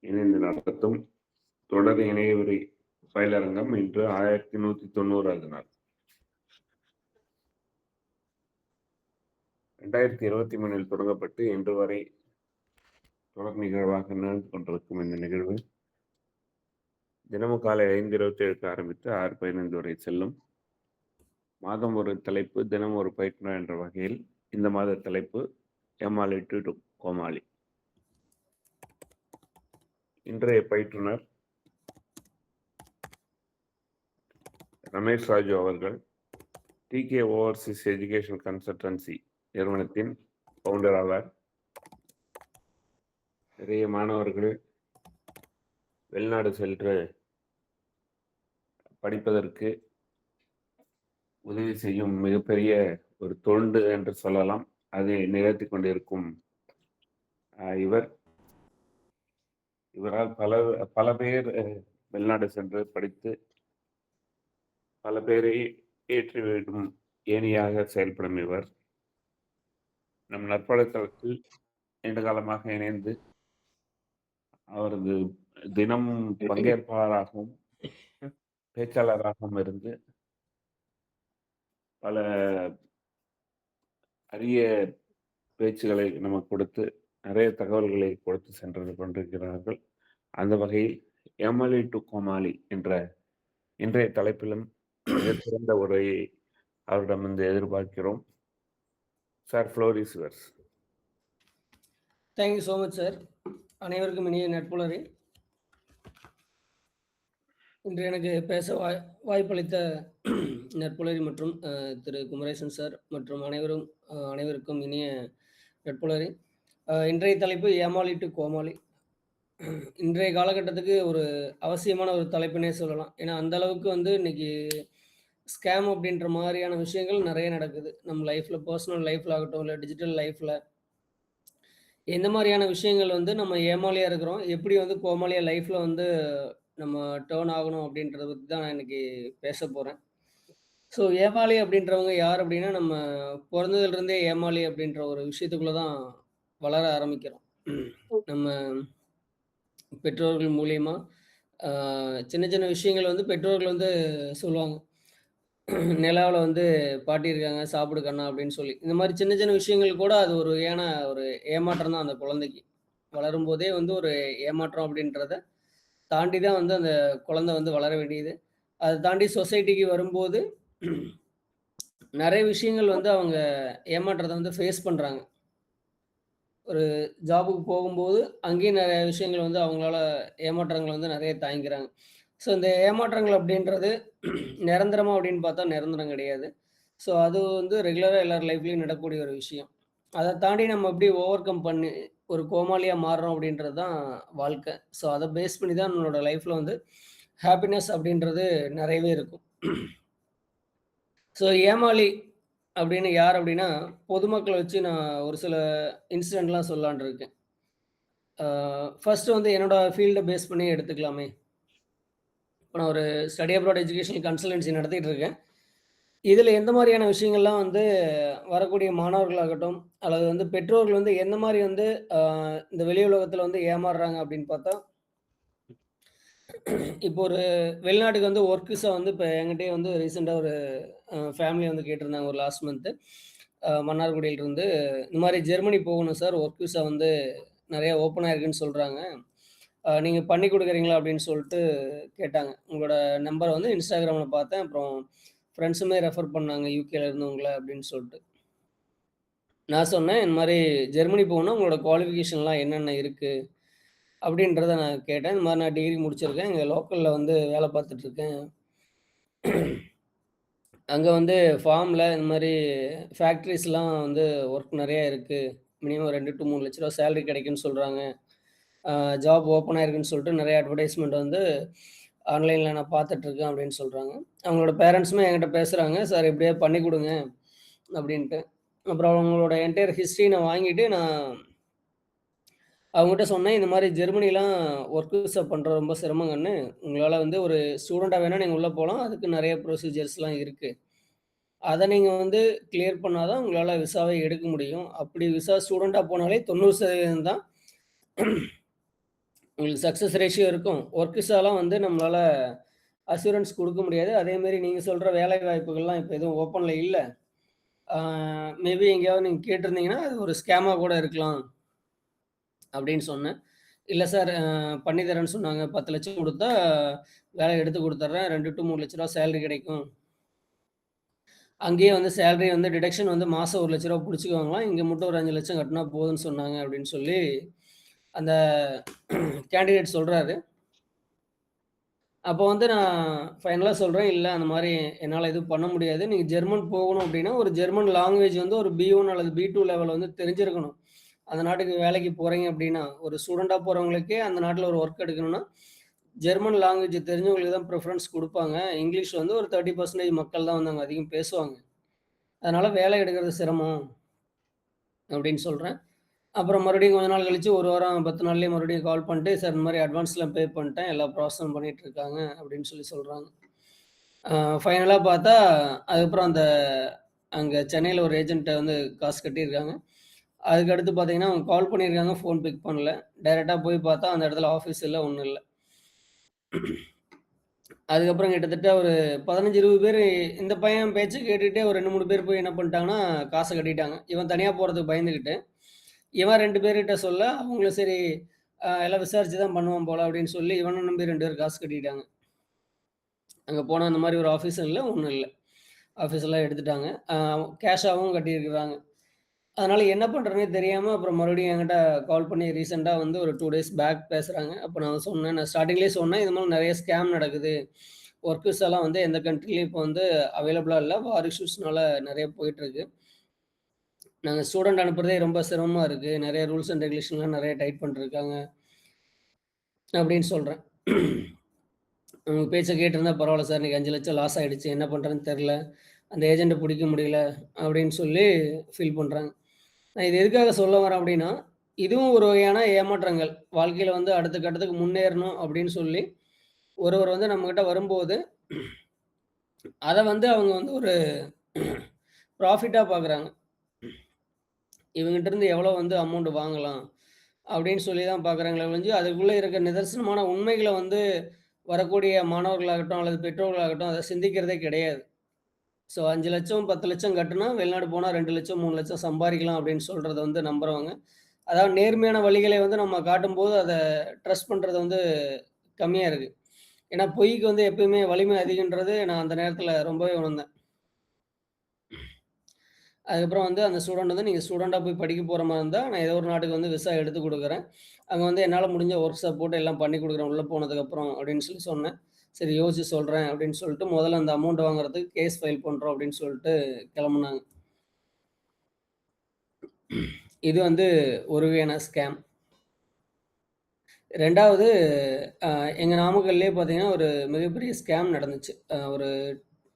இணைந்து நடத்தும் தொடர் இணையவழி பயிலரங்கம் இன்று 1190வது நாள். 2023 தொடங்கப்பட்டு இன்று வரை தொடர் நிகழ்வாக நடந்து கொண்டிருக்கும் இந்த நிகழ்வு தினமும் காலை 5:27 ஆரம்பித்து 6:15 வரை செல்லும். மாதம் ஒரு தலைப்பு, தினம் ஒரு பயிற்றுனர் என்ற வகையில் இந்த மாத தலைப்பு ஏமாளி டு கோமாளி. இன்றைய பயிற்றுனர் ரமேஷ் ராஜு அவர்கள் டிகே ஓவர்சீஸ் எஜுகேஷன் கன்சல்டன்சி நிறுவனத்தின் ஃபவுண்டர் ஆவார். நிறைய மாணவர்கள் வெளிநாடு சென்று படிப்பதற்கு உதவி செய்யும் மிகப்பெரிய ஒரு தொண்டு என்று சொல்லலாம். அதை நிகழ்த்தி கொண்டிருக்கும் இவரால் பல பேர் வெளிநாடு சென்று படித்து பல பேரை ஏற்றிவிடும் ஏணியாக செயல்படும் இவர் நம் நற்பழக்கத்தில் நீண்ட காலமாக இணைந்து அவரது தினம் பங்கேற்பாளராகவும் பேச்சாளராகவும் இருந்து பல அரிய பேச்சுகளை நமக்கு கொடுத்து நிறைய தகவல்களை கொடுத்து சென்று கொண்டிருக்கிறார்கள். அந்த வகையில் ஏமாளி டு கோமாளி என்ற இன்றைய தலைப்பிலும் மிகச்சிறந்த உரையை அவரிடம் வந்து எதிர்பார்க்கிறோம். Sir, floor is yours. Thank you so much sir. அனைவருக்கும் இனிய நட்புலரை. இன்று எனக்கு பேச வாய்ப்பளித்த நட்புலரி மற்றும் திரு குமரேசன் சார் மற்றும் அனைவருக்கும் இனிய நட்புலரி. இன்றைய தலைப்பு ஏமாளி டு கோமாளி. இன்றைய காலகட்டத்துக்கு ஒரு அவசியமான ஒரு தலைப்பினே சொல்லலாம். ஏன்னா அந்த அளவுக்கு வந்து இன்னைக்கு ஸ்கேம் அப்படின்ற மாதிரியான விஷயங்கள் நிறைய நடக்குது நம்ம லைஃப்ல, பர்சனல் லைஃப்ல ஆகட்டும், இல்லை டிஜிட்டல் லைஃப்ல. எந்த மாதிரியான விஷயங்கள் வந்து நம்ம ஏமாளியா இருக்கிறோம், எப்படி வந்து கோமாளியா லைஃப்ல வந்து நம்ம டேர்ன் ஆகணும் அப்படின்றத பற்றி தான் நான் இன்னைக்கு பேச போகிறேன். ஸோ ஏமாளி அப்படின்றவங்க யார் அப்படின்னா, நம்ம பிறந்ததுலேருந்தே ஏமாளி அப்படின்ற ஒரு விஷயத்துக்குள்ளே தான் வளர ஆரம்பிக்கிறோம். நம்ம பெற்றோர்கள் மூலியமா சின்ன சின்ன விஷயங்கள் வந்து பெற்றோர்கள் வந்து சொல்லுவாங்க, நிலாவில் வந்து பாட்டி இருக்காங்க சாப்பிடு கண்ணா அப்படின்னு சொல்லி. இந்த மாதிரி சின்ன சின்ன விஷயங்கள் கூட அது ஒரு ஒரு ஏமாற்றம் தான். அந்த குழந்தைக்கு வளரும் போதே வந்து ஒரு ஏமாற்றம் அப்படின்றத தாண்டி தான் வந்து அந்த குழந்தை வந்து வளர வேண்டியது. அதை தாண்டி சொசைட்டிக்கு வரும்போது நிறைய விஷயங்கள் வந்து அவங்க ஏமாற்றத்தை வந்து ஃபேஸ் பண்ணுறாங்க. ஒரு ஜாபுக்கு போகும்போது அங்கேயும் நிறைய விஷயங்கள் வந்து அவங்களால ஏமாற்றங்கள் வந்து நிறைய தாங்கிக்கிறாங்க. ஸோ இந்த ஏமாற்றங்கள் அப்படின்றது நிரந்தரமா அப்படின்னு பார்த்தா நிரந்தரம் கிடையாது. ஸோ அது வந்து ரெகுலராக எல்லார் லைஃப்லையும் நடக்கக்கூடிய ஒரு விஷயம். அதை தாண்டி நம்ம எப்படி ஓவர் கம் பண்ணி ஒரு கோமாளியாக மாறுறோம் அப்படின்றது தான் வாழ்க்கை. ஸோ அதை பேஸ் பண்ணி தான் நம்மளோட லைஃப்பில் வந்து ஹாப்பினஸ் அப்படின்றது நிறையவே இருக்கும். ஸோ ஏமாளி அப்படின்னு யார் அப்படின்னா, பொதுமக்களை வச்சு நான் ஒரு சில இன்சிடென்ட்லாம் சொல்லலான்னு இருக்கேன். ஃபர்ஸ்ட் வந்து என்னோட ஃபீல்டை பேஸ் பண்ணி எடுத்துக்கலாமே. இப்போ நான் ஒரு ஸ்டடி அப்ராட் எஜுகேஷனல் கன்சல்டன்சி நடத்திட்டு இருக்கேன். இதில் எந்த மாதிரியான விஷயங்கள்லாம் வந்து வரக்கூடிய மாணவர்களாகட்டும், அல்லது வந்து பெற்றோர்கள் வந்து எந்த மாதிரி வந்து இந்த வெளி உலகத்தில் வந்து ஏமாறுறாங்க அப்படின்னு பார்த்தா, இப்போ ஒரு வெளிநாட்டுக்கு வந்து ஒர்க் விசா வந்து இப்போ என்கிட்டயே வந்து ரீசெண்டாக ஒரு ஃபேமிலி வந்து கேட்டிருந்தாங்க ஒரு லாஸ்ட் மந்த்து. மன்னார்குடியிலிருந்து இந்த மாதிரி ஜெர்மனி போகணும் சார், ஒர்க் விசா வந்து நிறையா ஓப்பன் ஆயிருக்குன்னு சொல்கிறாங்க, நீங்கள் பண்ணி கொடுக்குறீங்களா அப்படின்னு சொல்லிட்டு கேட்டாங்க. உங்களோட நம்பரை வந்து இன்ஸ்டாகிராமில் பார்த்தேன். அப்புறம் ஃப்ரெண்ட்ஸுமே ரெஃபர் பண்ணாங்க யூகேல இருந்தவங்கள அப்படின்னு சொல்லிட்டு. நான் சொன்னேன், இந்த மாதிரி ஜெர்மனி போகணுன்னா உங்களோட குவாலிஃபிகேஷன்லாம் என்னென்ன இருக்குது அப்படின்றத நான் கேட்டேன். இந்த மாதிரி நான் டிகிரி முடிச்சிருக்கேன், இங்கே லோக்கலில் வந்து வேலை பார்த்துட்ருக்கேன். அங்கே வந்து ஃபார்மில் இந்த மாதிரி ஃபேக்ட்ரிஸ்லாம் வந்து ஒர்க் நிறையா இருக்குது, மினிமம் 2 to 3 லட்ச ரூபா சேலரி கிடைக்குன்னு சொல்கிறாங்க, ஜாப் ஓப்பன் ஆயிருக்குன்னு சொல்லிட்டு நிறைய அட்வர்டைஸ்மெண்ட் வந்து ஆன்லைனில் நான் பார்த்துட்ருக்கேன் அப்படின்னு சொல்கிறாங்க. அவங்களோட பேரண்ட்ஸுமே என்கிட்ட பேசுகிறாங்க, சார் எப்படியாவது பண்ணி கொடுங்க அப்படின்ட்டு. அப்புறம் அவங்களோட என்டையர் ஹிஸ்ட்ரி நான் வாங்கிட்டு நான் அவங்ககிட்ட சொன்னேன், இந்த மாதிரி ஜெர்மனிலாம் ஒர்க் விசா பண்ணுறது ரொம்ப சிரமங்கன்னு, உங்களால் வந்து ஒரு ஸ்டூடெண்ட்டாக வேணால் நீங்கள் உள்ளே போகலாம், அதுக்கு நிறைய ப்ரொசீஜர்ஸ்லாம் இருக்குது, அதை நீங்கள் வந்து கிளியர் பண்ணால் தான் உங்களால் விசாவை எடுக்க முடியும். அப்படி விசா ஸ்டூடெண்ட்டாக போனாலே 90% தான் உங்களுக்கு சக்சஸ் ரேஷியோ இருக்கும். ஒர்க் விசாலாம் வந்து நம்மளால அஷ்யூரன்ஸ் குடுக்க முடியாது. அதேமாரி நீங்க சொல்ற வேலை வாய்ப்புகள்லாம் இப்ப எதுவும் ஓப்பன்ல இல்ல. ஆ மேபி எங்கேயாவது நீங்க கேட்டிருந்தீங்கன்னா, அது ஒரு ஸ்கேமா கூட இருக்கலாம் அப்படின்னு சொன்னேன். இல்ல சார் பண்ணி தரேன்னு சொன்னாங்க. 10,00,000 குடுத்தா வேலைய எடுத்து குடுத்துர்றேன். 2 டூ 3,00,000 சேலரி கிடைக்கும். அங்கேயே வந்து சேலரி வந்து டிடக்ஷன் வந்து மாசம் ரூ. 1,00,000 புடிச்சுக்குவாங்களாம். இங்க மட்டும் ஒரு 5,00,000 கட்டுனா போதும்ன்னு சொன்னாங்க அப்படின்னு சொல்லி, அந்த கேண்டிடேட் சொல்றாரு. அப்போ வந்து நான் ஃபைனலா சொல்றேன், "இல்ல அந்த மாரி என்னால எதுவும் பண்ண முடியாது. நீங்க ஜெர்மன் போகணும் அப்டின்னா, ஒரு ஜெர்மன் லாங்குவேஜ் வந்து ஒரு B1 அல்லது B2 லெவல் வந்து தெரிஞ்சிருக்கணும். அந்த நாட்டுக்கு வேலைக்கு போறீங்க அப்டின்னா, ஒரு ஸ்டூடெண்ட்டா போறவங்களுக்கே அந்த நாட்ல ஒரு ஒர்க் எடுக்கணும்னா, ஜெர்மன் லாங்குவேஜ் தெரிஞ்சவங்களுக்கு தான் ப்ரிஃபரன்ஸ் குடுப்பாங்க. இங்கிலீஷ் வந்து ஒரு 30% மக்கள் தான் வந்து அங்க அதிகம் பேசுவாங்க. அதனால வேலை எடுக்கிறது சிரமம்." அப்டின்னு சொல்றேன். அப்புறம் மறுபடியும் கொஞ்ச நாள் கழிச்சு 1 வாரம் 10 நாள்லயே மறுபடியும் கால் பண்ணிட்டு, "சார் இந்த மாரி அட்வான்ஸ்லாம் பே பண்ணிட்டேன். எல்லா ப்ராசஸும் பண்ணிட்டு இருக்காங்க." அப்படின்னு சொல்றாங்க. அ ஃபைனலா பார்த்தா, அதுக்கப்புறம் அங்க சென்னையில ஒரு ஏஜென்ட்ட வந்து காசு கட்டியிருக்காங்க. அதுக்கு அடுத்து பார்த்தீங்கன்னா, அவங்க கால் பண்ணியிருக்காங்க, ஃபோன் பிக் பண்ணல. டைரக்ட்டா போய் பார்த்தா, அந்த இடத்துல ஆஃபீஸ் இல்ல, ஒண்ணும் இல்ல. அதுக்கப்புறம் கிட்டத்தட்ட ஒரு 15, 20 பேரு இந்த பையன் பேச்ச கேட்டுட்டே ஒரு 2, 3 பேர் போய் என்ன பண்ணிட்டாங்கன்னா, காச கட்டிட்டாங்க. இவன் தனியா போறதுக்கு பயந்துகிட்டு. இவன் 2 பேர்கிட்ட சொல்ல, அவங்களும் சரி எல்லாம் விசாரிச்சு தான் பண்ணுவான் போல அப்படின்னு சொல்லி, இவன நம்பி 2 பேர் காசு கட்டிட்டாங்க. அங்க போனா அந்த மாரி ஒரு ஆஃபீஸும் இல்ல, ஒண்ணும் இல்ல. ஆஃபீஸ் எல்லாம் எடுத்துட்டாங்க. கேஷாவும் கட்டியிருக்கிறாங்க. அதனால என்ன பண்றதுன்னே தெரியாம அப்புறம் மறுபடியும் என்கிட்ட கால் பண்ணி ரீசென்ட்டா வந்து ஒரு 2 டேஸ் பேக் பேசுறாங்க. அப்ப நான் சொன்னேன், நான் ஸ்டார்ட்டிங்லயே சொன்னேன், இது மாரி நெறைய ஸ்கேம் நடக்குது. ஒர்க் விசாலாம் வந்து எந்த கண்ட்ரிலயும் இப்போ வந்து அவைலபிளா இல்ல. வார் இஷ்யூஸ்னால நெறைய போயிட்டுருக்கு. நாங்க ஸ்டூடண்ட் அனுப்புறதே ரொம்ப சிரமமா இருக்கு. நெறைய ரூல்ஸ் அண்ட் ரெகுலேஷன்லாம் நெறைய டைட் பண்ணிருக்காங்க. அப்படின்னு சொல்றேன். உங்க பேச்ச கேட்டிருந்தா பரவால்ல சார். இன்னைக்கு 5,00,000 லாஸ் ஆயிடுச்சு. என்ன பண்றதுன்னு தெரியல. அந்த ஏஜென்ட்ட புடிக்க முடியல. அப்படின்னு சொல்லி ஃபீல் பண்றாங்க. நான் இது எதுக்காக சொல்ல வரேன் அப்படின்னா, இதுவும் ஒரு வகையான ஏமாற்றங்கள். வாழ்க்கையில வந்து அடுத்த கட்டத்துக்கு முன்னேறணும் அப்படின்னு சொல்லி, ஒருவர் வந்து நம்மகிட்ட வரும்போது, அத வந்து அவங்க வந்து ஒரு ப்ராஃபிட்டா பார்க்குறாங்க. இவங்ககிட்ட இருந்து எவ்வளோ வந்து அமௌண்ட் வாங்கலாம்? அப்படின்னு சொல்லி தான் பார்க்குறாங்களே ஒழிஞ்சு, அதுக்குள்ள இருக்க நிதர்சனமான உண்மைகள வந்து வரக்கூடிய மாணவர்களாகட்டும், அல்லது பெற்றோர்களாகட்டும், அத சிந்திக்கிறதே கிடையாது. ஸோ 5,00,000 10,00,000 கட்டுனா வெளிநாடு போனா 2,00,000 3,00,000 சம்பாரிக்கலாம் அப்படின்னு சொல்றத வந்து நம்புறவங்க. அதாவது நேர்மையான வழிகளை வந்து நம்ம காட்டும்போது, அத ட்ரஸ்ட் பண்றது வந்து கம்மியா இருக்கு. ஏன்னா பொய்க்கு வந்து எப்பயுமே வலிமை அதிகன்றது நான் அந்த நேரத்தில ரொம்பவே உணர்ந்தேன். அதுக்கப்புறம் வந்து அந்த ஸ்டூடண்ட் வந்து, "நீங்க ஸ்டூடெண்ட்டா போய் படிக்க போற மாரி இருந்தா, நான் ஏதோ ஒரு நாட்டுக்கு வந்து விசா எடுத்து குடுக்குறேன். அங்க வந்து என்னால முடிஞ்ச ஒர்க் சப்போர்ட் எல்லாம் பண்ணி குடுக்குறேன் உள்ள போனதுக்கப்புறம்" அப்படின்னு சொல்லி சொன்னேன். "சரி யோசிச்சு சொல்றேன்" அப்படின்னு சொல்லிட்டு, முதல்ல அந்த அமௌண்ட் வாங்குறதுக்கு கேஸ் ஃபைல் பண்றோம் அப்படின்னு சொல்லிட்டு கெளம்புனாங்க. இது வந்து ஒரு வகையான ஸ்கேம். 2வது அ எங்க நாமக்கல்லேயே பார்த்தீங்கன்னா, ஒரு மிகப்பெரிய ஸ்கேம் நடந்துச்சு. ஒரு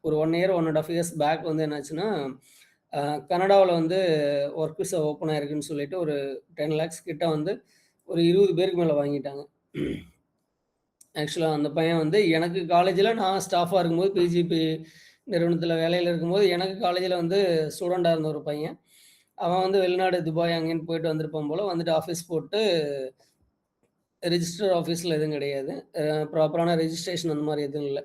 ஒரு 1 இயர், 1 1/2 இயர்ஸ் பேக் வந்து என்னாச்சுன்னா, அ கனடாவுல வந்து ஒர்க் விசா ஓப்பன் ஆயிருக்குன்னு சொல்லிட்டு ஒரு 10 லேக்ஸ் கிட்ட வந்து ஒரு 20 பேருக்கு மேல வாங்கிட்டாங்க. ஆக்சுவலா அந்த பையன் வந்து எனக்கு காலேஜ்ல நான் ஸ்டாஃபா இருக்கும்போது, பிஜிபி நிறுவனத்தில வேலையில இருக்கும்போது, எனக்கு காலேஜ்ல வந்து ஸ்டூடெண்ட்டா இருந்த ஒரு பையன். அவன் வந்து வெளிநாடு துபாய் அங்கேன்னு போயிட்டு வந்திருப்பான் போல. வந்துட்டு ஆஃபீஸ் போட்டு ரிஜிஸ்டர் ஆஃபீஸ்ல எதுவும் கிடையாது. ப்ராப்பரான ரெஜிஸ்ட்ரேஷன் அந்த மாரி எதுவும் இல்ல.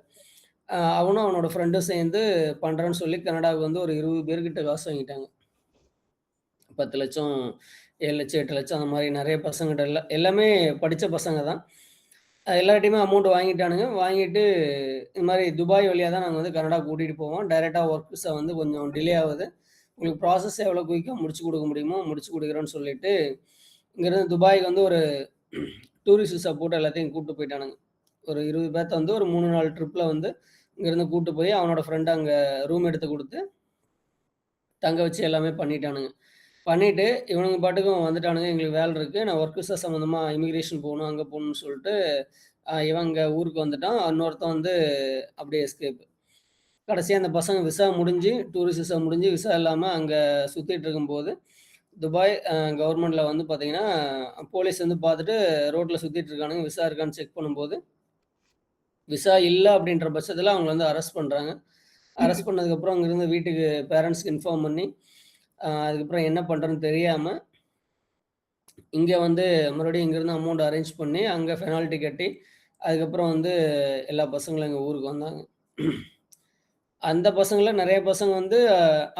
அவனும் அவனோட ஃப்ரெண்டும் சேர்ந்து பண்றேன்னு சொல்லி கனடாவுக்கு வந்து ஒரு 20 பேர்கிட்ட காசு வாங்கிட்டாங்க. 10,00,000 7,00,000 8,00,000 அந்த மாரி நெறைய பசங்கட்ட எல்லாமே படிச்ச பசங்க தான். எல்லார்ட்டயுமே அமௌண்ட் வாங்கிட்டானுங்க. வாங்கிட்டு இது மாரி துபாய் வழியா தான் நாங்க வந்து கனடா கூட்டிட்டு போவோம். டைரக்ட்டா ஒர்க் விசா வந்து கொஞ்சம் டிலே ஆவுது. உங்களுக்கு ப்ராசஸ் எவ்வளோ குயிக்கா முடிச்சு குடுக்க முடியுமோ முடிச்சு குடுக்குறேன்னு சொல்லிட்டு, இங்கேருந்து துபாய்க்கு வந்து ஒரு டூரிஸ்ட் விசா போட்டு எல்லாத்தையும் கூட்டு போயிட்டானுங்க. ஒரு 20 பேத்த வந்து ஒரு 3 நாள் ட்ரிப்ல வந்து இங்கேருந்து கூட்டு போய் அவனோட ஃப்ரெண்ட் அங்க ரூம் எடுத்து குடுத்து, தங்க வச்சு எல்லாமே பண்ணிட்டானுங்க. பண்ணிட்டு இவனுங்க பாட்டுக்கும் வந்துட்டானுங்க. எங்களுக்கு வேலை இருக்கு. நான் ஒர்க் விசா சம்மந்தமா இமிகிரேஷன் போணும், அங்க போணும்னு சொல்லிட்டு, இவன் இங்க ஊருக்கு வந்துட்டான். இன்னொருத்தன் வந்து அப்படியே எஸ்கேப். கடைசியா அந்த பசங்க விசா முடிஞ்சு, டூரிஸ்ட் விசா முடிஞ்சு, விசா இல்லாம அங்க சுத்திட்டு இருக்கும்போது, துபாய் கவர்மெண்ட்ல வந்து பார்த்தீங்கன்னா, போலீஸ் வந்து பார்த்துட்டு ரோட்ல சுத்திட்டு இருக்கானுங்க. விசா இருக்கான்னு செக் பண்ணும்போது, விசா இல்ல அப்படின்ற பட்சத்தில அவங்கள வந்து அரெஸ்ட் பண்றாங்க. அரெஸ்ட் பண்ணதுக்கப்புறம் அங்கிருந்து வீட்டுக்கு பேரண்ட்ஸ்க்கு இன்ஃபார்ம் பண்ணி, அதுக்கப்புறம் என்ன பண்றதுன்னு தெரியாம இங்க வந்து மறுபடியும் இங்கேருந்து அமௌண்ட் அரேஞ்ச் பண்ணி, அங்க பெனால்டி கட்டி, அதுக்கப்புறம் வந்து எல்லா பசங்களும் எங்க ஊருக்கு வந்தாங்க. அந்த பசங்கள்ல நெறைய பசங்க வந்து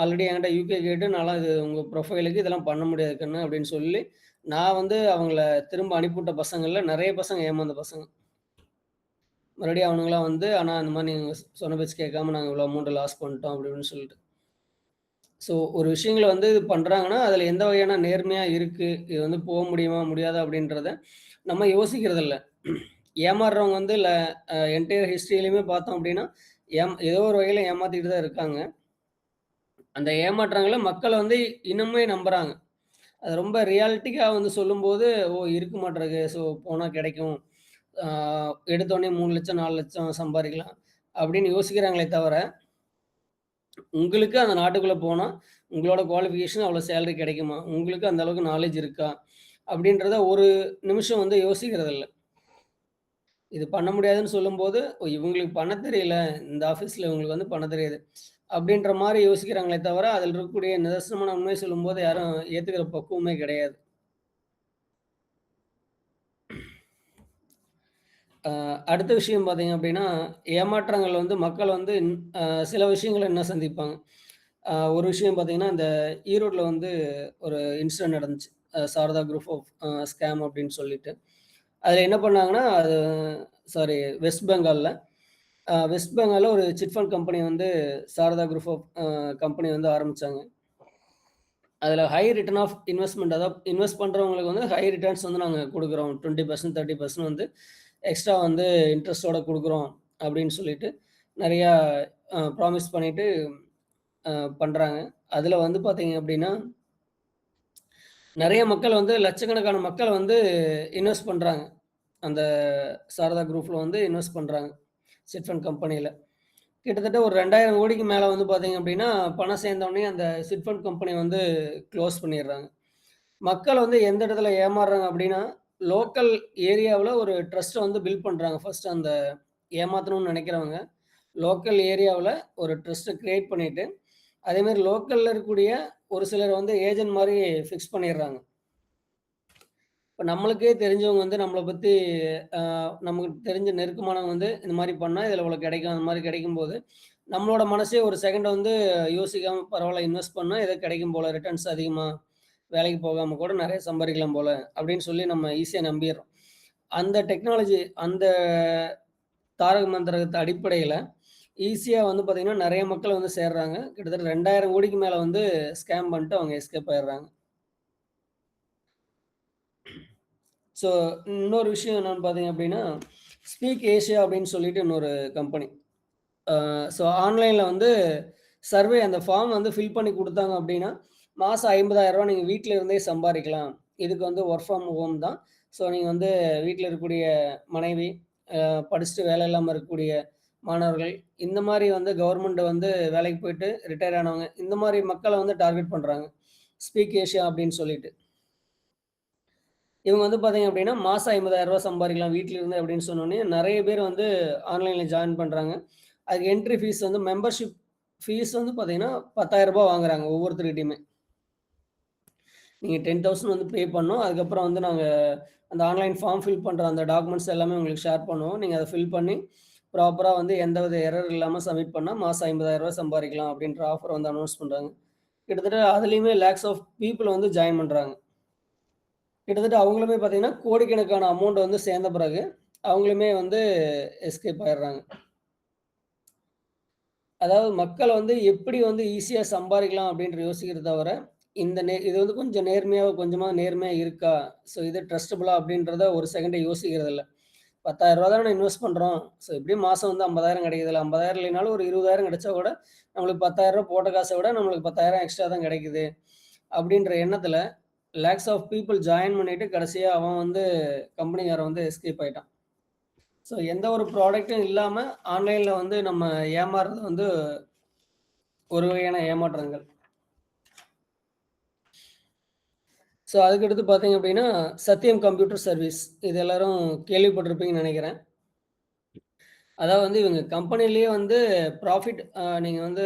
ஆல்ரெடி என்கிட்ட யுகே கேட்டு, "நான்லாம் இது உங்க ப்ரொஃபைலுக்கு இதெல்லாம் பண்ண முடியாது கண்ணு" அப்படின்னு சொல்லி, நான் வந்து அவங்கள திரும்ப அனுப்பிவிட்ட பசங்கள்ல நெறைய பசங்க ஏமாந்த பசங்க. மறுபடியும் அவனுங்கலாம் வந்து, "அண்ணா இந்த மாரி நீங்க சொன்ன பேச்சு கேட்காம நாங்க இவ்வளோ அமௌண்ட் லாஸ் பண்ணிட்டோம்" அப்படி இப்படின்னு சொல்லிட்டு. ஸோ ஒரு விஷயங்கள வந்து இது பண்றாங்கன்னா, அதில எந்த வகையான நேர்மையா இருக்கு, இது வந்து முடியுமா, முடியாதா அப்படின்றத நம்ம யோசிக்கிறதில்ல. ஏமாறுறவங்க வந்து என்டையர் ஹிஸ்டரியிலயுமே பார்த்தோம் அப்படின்னா, ஏதோ ஒரு வகையில ஏமாத்திட்டு தான் இருக்காங்க. அந்த ஏமாற்றங்கள மக்கள் வந்து இன்னுமே நம்புறாங்க. அது ரொம்ப ரியாலிட்டிக்கா வந்து சொல்லும்போது, "ஓ! இருக்க மாட்ருக்கு. ஸோ போனா கிடைக்கும். ஆ எடுத்தோனே 3,00,000 4,00,000 சம்பாரிக்கலாம்." அப்படின்னு யோசிக்கிறாங்களே தவிர, உங்களுக்கு அந்த நாட்டுக்குள்ள போனா, உங்களோட குவாலிஃபிகேஷன் அவ்வளோ சேலரி கிடைக்குமா? உங்களுக்கு அந்த அளவுக்கு நாலேட்ஜ் இருக்கா? அப்படின்றத ஒரு நிமிஷம் வந்து யோசிக்கிறதில்ல. இது பண்ண முடியாதுன்னு சொல்லும்போது, "ஓ! இவங்களுக்கு பண்ண தெரியல. இந்த ஆஃபீஸ்ல இவங்களுக்கு வந்து பண்ண தெரியாது." அப்படின்ற மாரி யோசிக்கிறாங்களே தவிர, அதில இருக்கக்கூடிய நிதர்சனமான உண்மைய சொல்லும்போது யாரும் ஏத்துக்கிற பக்குவமே கிடையாது. அ அடுத்த விஷயம் பார்த்தீங்க அப்படின்னா, ஏமாற்றங்கள் வந்து மக்கள் வந்து அ சில விஷயங்கள இன்னும் சந்திப்பாங்க. ஒரு விஷயம் பார்த்தீங்கன்னா, இந்த ஈரோட்ல வந்து ஒரு இன்சிடென்ட் நடந்துச்சு. சாரதா குரூப் ஆஃப் ஸ்கேம் அப்படின்னு சொல்லிட்டு. அதில என்ன பண்ணாங்கன்னா, அது சாரி வெஸ்ட் பெங்கால்ல. வெஸ்ட் பெங்கால்ல ஒரு சிட் ஃபண்ட் கம்பெனி வந்து சாரதா குரூப் ஆஃப் கம்பெனி வந்து ஆரம்பிச்சாங்க. அதில ஹை ரிட்டர்ன் ஆஃப் இன்வெஸ்ட்மென்ட் அதாவது இன்வெஸ்ட் பண்றவங்களுக்கு வந்து ஹை ரிட்டர்ன்ஸ் வந்து நாங்க குடுக்குறோம். 20% 30% வந்து எக்ஸ்ட்ரா வந்து இன்ட்ரெஸ்ட்டோட குடுக்குறோம் அப்படின்னு சொல்லிட்டு நெறையா ப்ராமிஸ் பண்ணிட்டு அ பண்றாங்க. அதில வந்து பார்த்தீங்க அப்படின்னா, நெறைய மக்கள் வந்து லட்சக்கணக்கான மக்கள் வந்து இன்வெஸ்ட் பண்றாங்க. அந்த சாரதா குரூப்ல வந்து இன்வெஸ்ட் பண்றாங்க. சிட் ஃபண்ட் கம்பெனியில. கிட்டத்தட்ட ஒரு 2000 கோடிக்கு மேல வந்து பார்த்தீங்க அப்படின்னா, பணம் சேர்ந்தோனே அந்த சிட் ஃபண்ட் கம்பெனி வந்து குளோஸ் பண்ணிடுறாங்க. மக்கள் வந்து எந்த இடத்துல ஏமாறுறாங்க அப்படின்னா, லோக்கல் ஏரியாவுல ஒரு ட்ரஸ்ட்ட வந்து பில்ட் பண்றாங்க. ஃபர்ஸ்ட்டு அந்த ஏமாத்தணும்னு நெனைக்கிறவங்க, லோக்கல் ஏரியாவுல ஒரு ட்ரஸ்ட்ட கிரியேட் பண்ணிட்டு, அதேமாரி லோக்கல்ல இருக்கக்கூடிய ஒரு சிலர் வந்து ஏஜென்ட் மாரி ஃபிக்ஸ் பண்ணிடுறாங்க. இப்ப நம்மளுக்கே தெரிஞ்சவங்க வந்து நம்மள பத்தி அ நமக்கு தெரிஞ்ச நெருக்கமானவங்க வந்து இந்த மாரி பண்ணா இதில இவ்வளோ கிடைக்கும். அந்த மாரி கிடைக்கும்போது, நம்மளோட மனசே ஒரு செகண்ட் வந்து யோசிக்காம பரவால்ல இன்வெஸ்ட் பண்ணா ஏதோ கிடைக்கும் போல ரிட்டர்ன்ஸ் அதிகமா, வேலைக்கு போகாம கூட நெறைய சம்பாரிக்கலாம் போல அப்படின்னு சொல்லி நம்ம ஈஸியா நம்பிர்றோம். அந்த டெக்னாலஜி அந்த தாரக மந்திரத்த அடிப்படையில ஈஸியா வந்து பார்த்தீங்கன்னா, நெறைய மக்கள் வந்து சேர்றாங்க. கிட்டத்தட்ட 2000 கோடிக்கு மேல வந்து ஸ்கேம் பண்ணிட்டு அவங்க எஸ்கேப் ஆயிடுறாங்க. ஸோ, இன்னொரு விஷயம் என்னன்னு பார்த்தீங்க அப்படின்னா, ஸ்பீக் ஏசியா அப்படின்னு சொல்லிட்டு இன்னொரு கம்பெனி. ஸோ ஆன்லைன்ல வந்து சர்வே அந்த ஃபார்ம் வந்து ஃபில் பண்ணி குடுத்தாங்க அப்படின்னா, மாசம் ரூ. 50,000 நீங்க வீட்ல இருந்தே சம்பாரிக்கலாம். இதுக்கு வந்து வொர்க் ஃப்ரம் ஹோம் தான். ஸோ நீங்க வந்து வீட்ல இருக்கக்கூடிய மனைவி, படிச்சுட்டு வேலை இல்லாம இருக்கக்கூடிய மாணவர்கள், இந்த மாரி வந்து கவர்மெண்ட் வந்து வேலைக்கு போயிட்டு ரிட்டயர் ஆனவங்க, இந்த மாரி மக்கள வந்து டார்கெட் பண்றாங்க. ஸ்பீக் ஏசியா அப்படின்னு சொல்லிட்டு. இவங்க வந்து பார்த்தீங்க அப்படின்னா, மாசம் ரூ. 50,000 சம்பாரிக்கலாம் வீட்ல இருந்தே அப்படின்னு சொன்னோனே, நெறைய பேர் வந்து ஆன்லைன்ல ஜாயின் பண்றாங்க. அதுக்கு என்ட்ரி ஃபீஸ் வந்து மெம்பர்ஷிப் ஃபீஸ் வந்து பார்த்தீங்கன்னா, ரூ. 10,000 வாங்குறாங்க ஒவ்வொருத்தர்கிட்டயுமே. நீங்க 10,000 வந்து பே பண்ணணும். அதுக்கப்புறம் வந்து நாங்க அந்த ஆன்லைன் ஃபார்ம் ஃபில் பண்ற அந்த டாக்குமெண்ட்ஸ் எல்லாமே உங்களுக்கு ஷேர் பண்ணுவோம். நீங்க அத ஃபில் பண்ணி ப்ராப்பரா வந்து எந்தவித எரர் இல்லாம சப்மிட் பண்ணா மாசம் ரூ. 50,000 சம்பாரிக்கலாம் அப்படின்ற ஆஃபர் வந்து அனௌன்ஸ் பண்றாங்க. கிட்டத்தட்ட அதுலயுமே லேக்ஸ் ஆஃப் பீப்பிள் வந்து ஜாயின் பண்றாங்க. கிட்டத்தட்ட அவங்களுமே பார்த்தீங்கன்னா, கோடிக்கணக்கான அமௌண்ட் வந்து சேர்ந்த பிறகு, அவங்களுமே வந்து எஸ்கேப் ஆயிடுறாங்க. அதாவது மக்கள் வந்து எப்படி வந்து ஈஸியா சம்பாரிக்கலாம் அப்படின்ற யோசிக்கிறத தவிர, இது வந்து கொஞ்சம் நேர்மையா கொஞ்சமா நேர்மையா இருக்கா? ஸோ இது ட்ரஸ்டபுளா அப்படின்றத ஒரு செகண்ட் யோசிக்கிறதில்ல. ரூ. 10,000 தானே இன்வெஸ்ட் பண்றோம். ஸோ எப்படியும் மாசம் வந்து 50,000 கிடைக்குதுல்ல. 50,000 இல்லைனாலும் ஒரு 20,000 கிடைச்சா கூட, நம்மளுக்கு ரூ. 10,000 போட்ட காச விட நம்மளுக்கு 10,000 எக்ஸ்ட்ரா தான் கிடைக்குது. அப்படின்ற எண்ணத்துல லேக்ஸ் ஆஃப் பீப்பிள் ஜாயின் பண்ணிட்டு கடைசியா அவன் வந்து கம்பெனிக்காரன் வந்து எஸ்கேப் ஆயிட்டான். ஸோ எந்த ஒரு ப்ராடக்ட்டும் இல்லாம ஆன்லைன்ல வந்து நம்ம ஏமாறுறது வந்து ஒரு வகையான ஏமாற்றங்கள். ஸோ அதுக்கடுத்து பார்த்தீங்க அப்படின்னா, சத்யம் கம்ப்யூட்டர் சர்வீஸ். இது எல்லாரும் கேள்விப்பட்டிருப்பீங்கன்னு நெனைக்கிறேன். அதாவது வந்து இவங்க கம்பெனிலேயே வந்து ப்ராஃபிட் நீங்க வந்து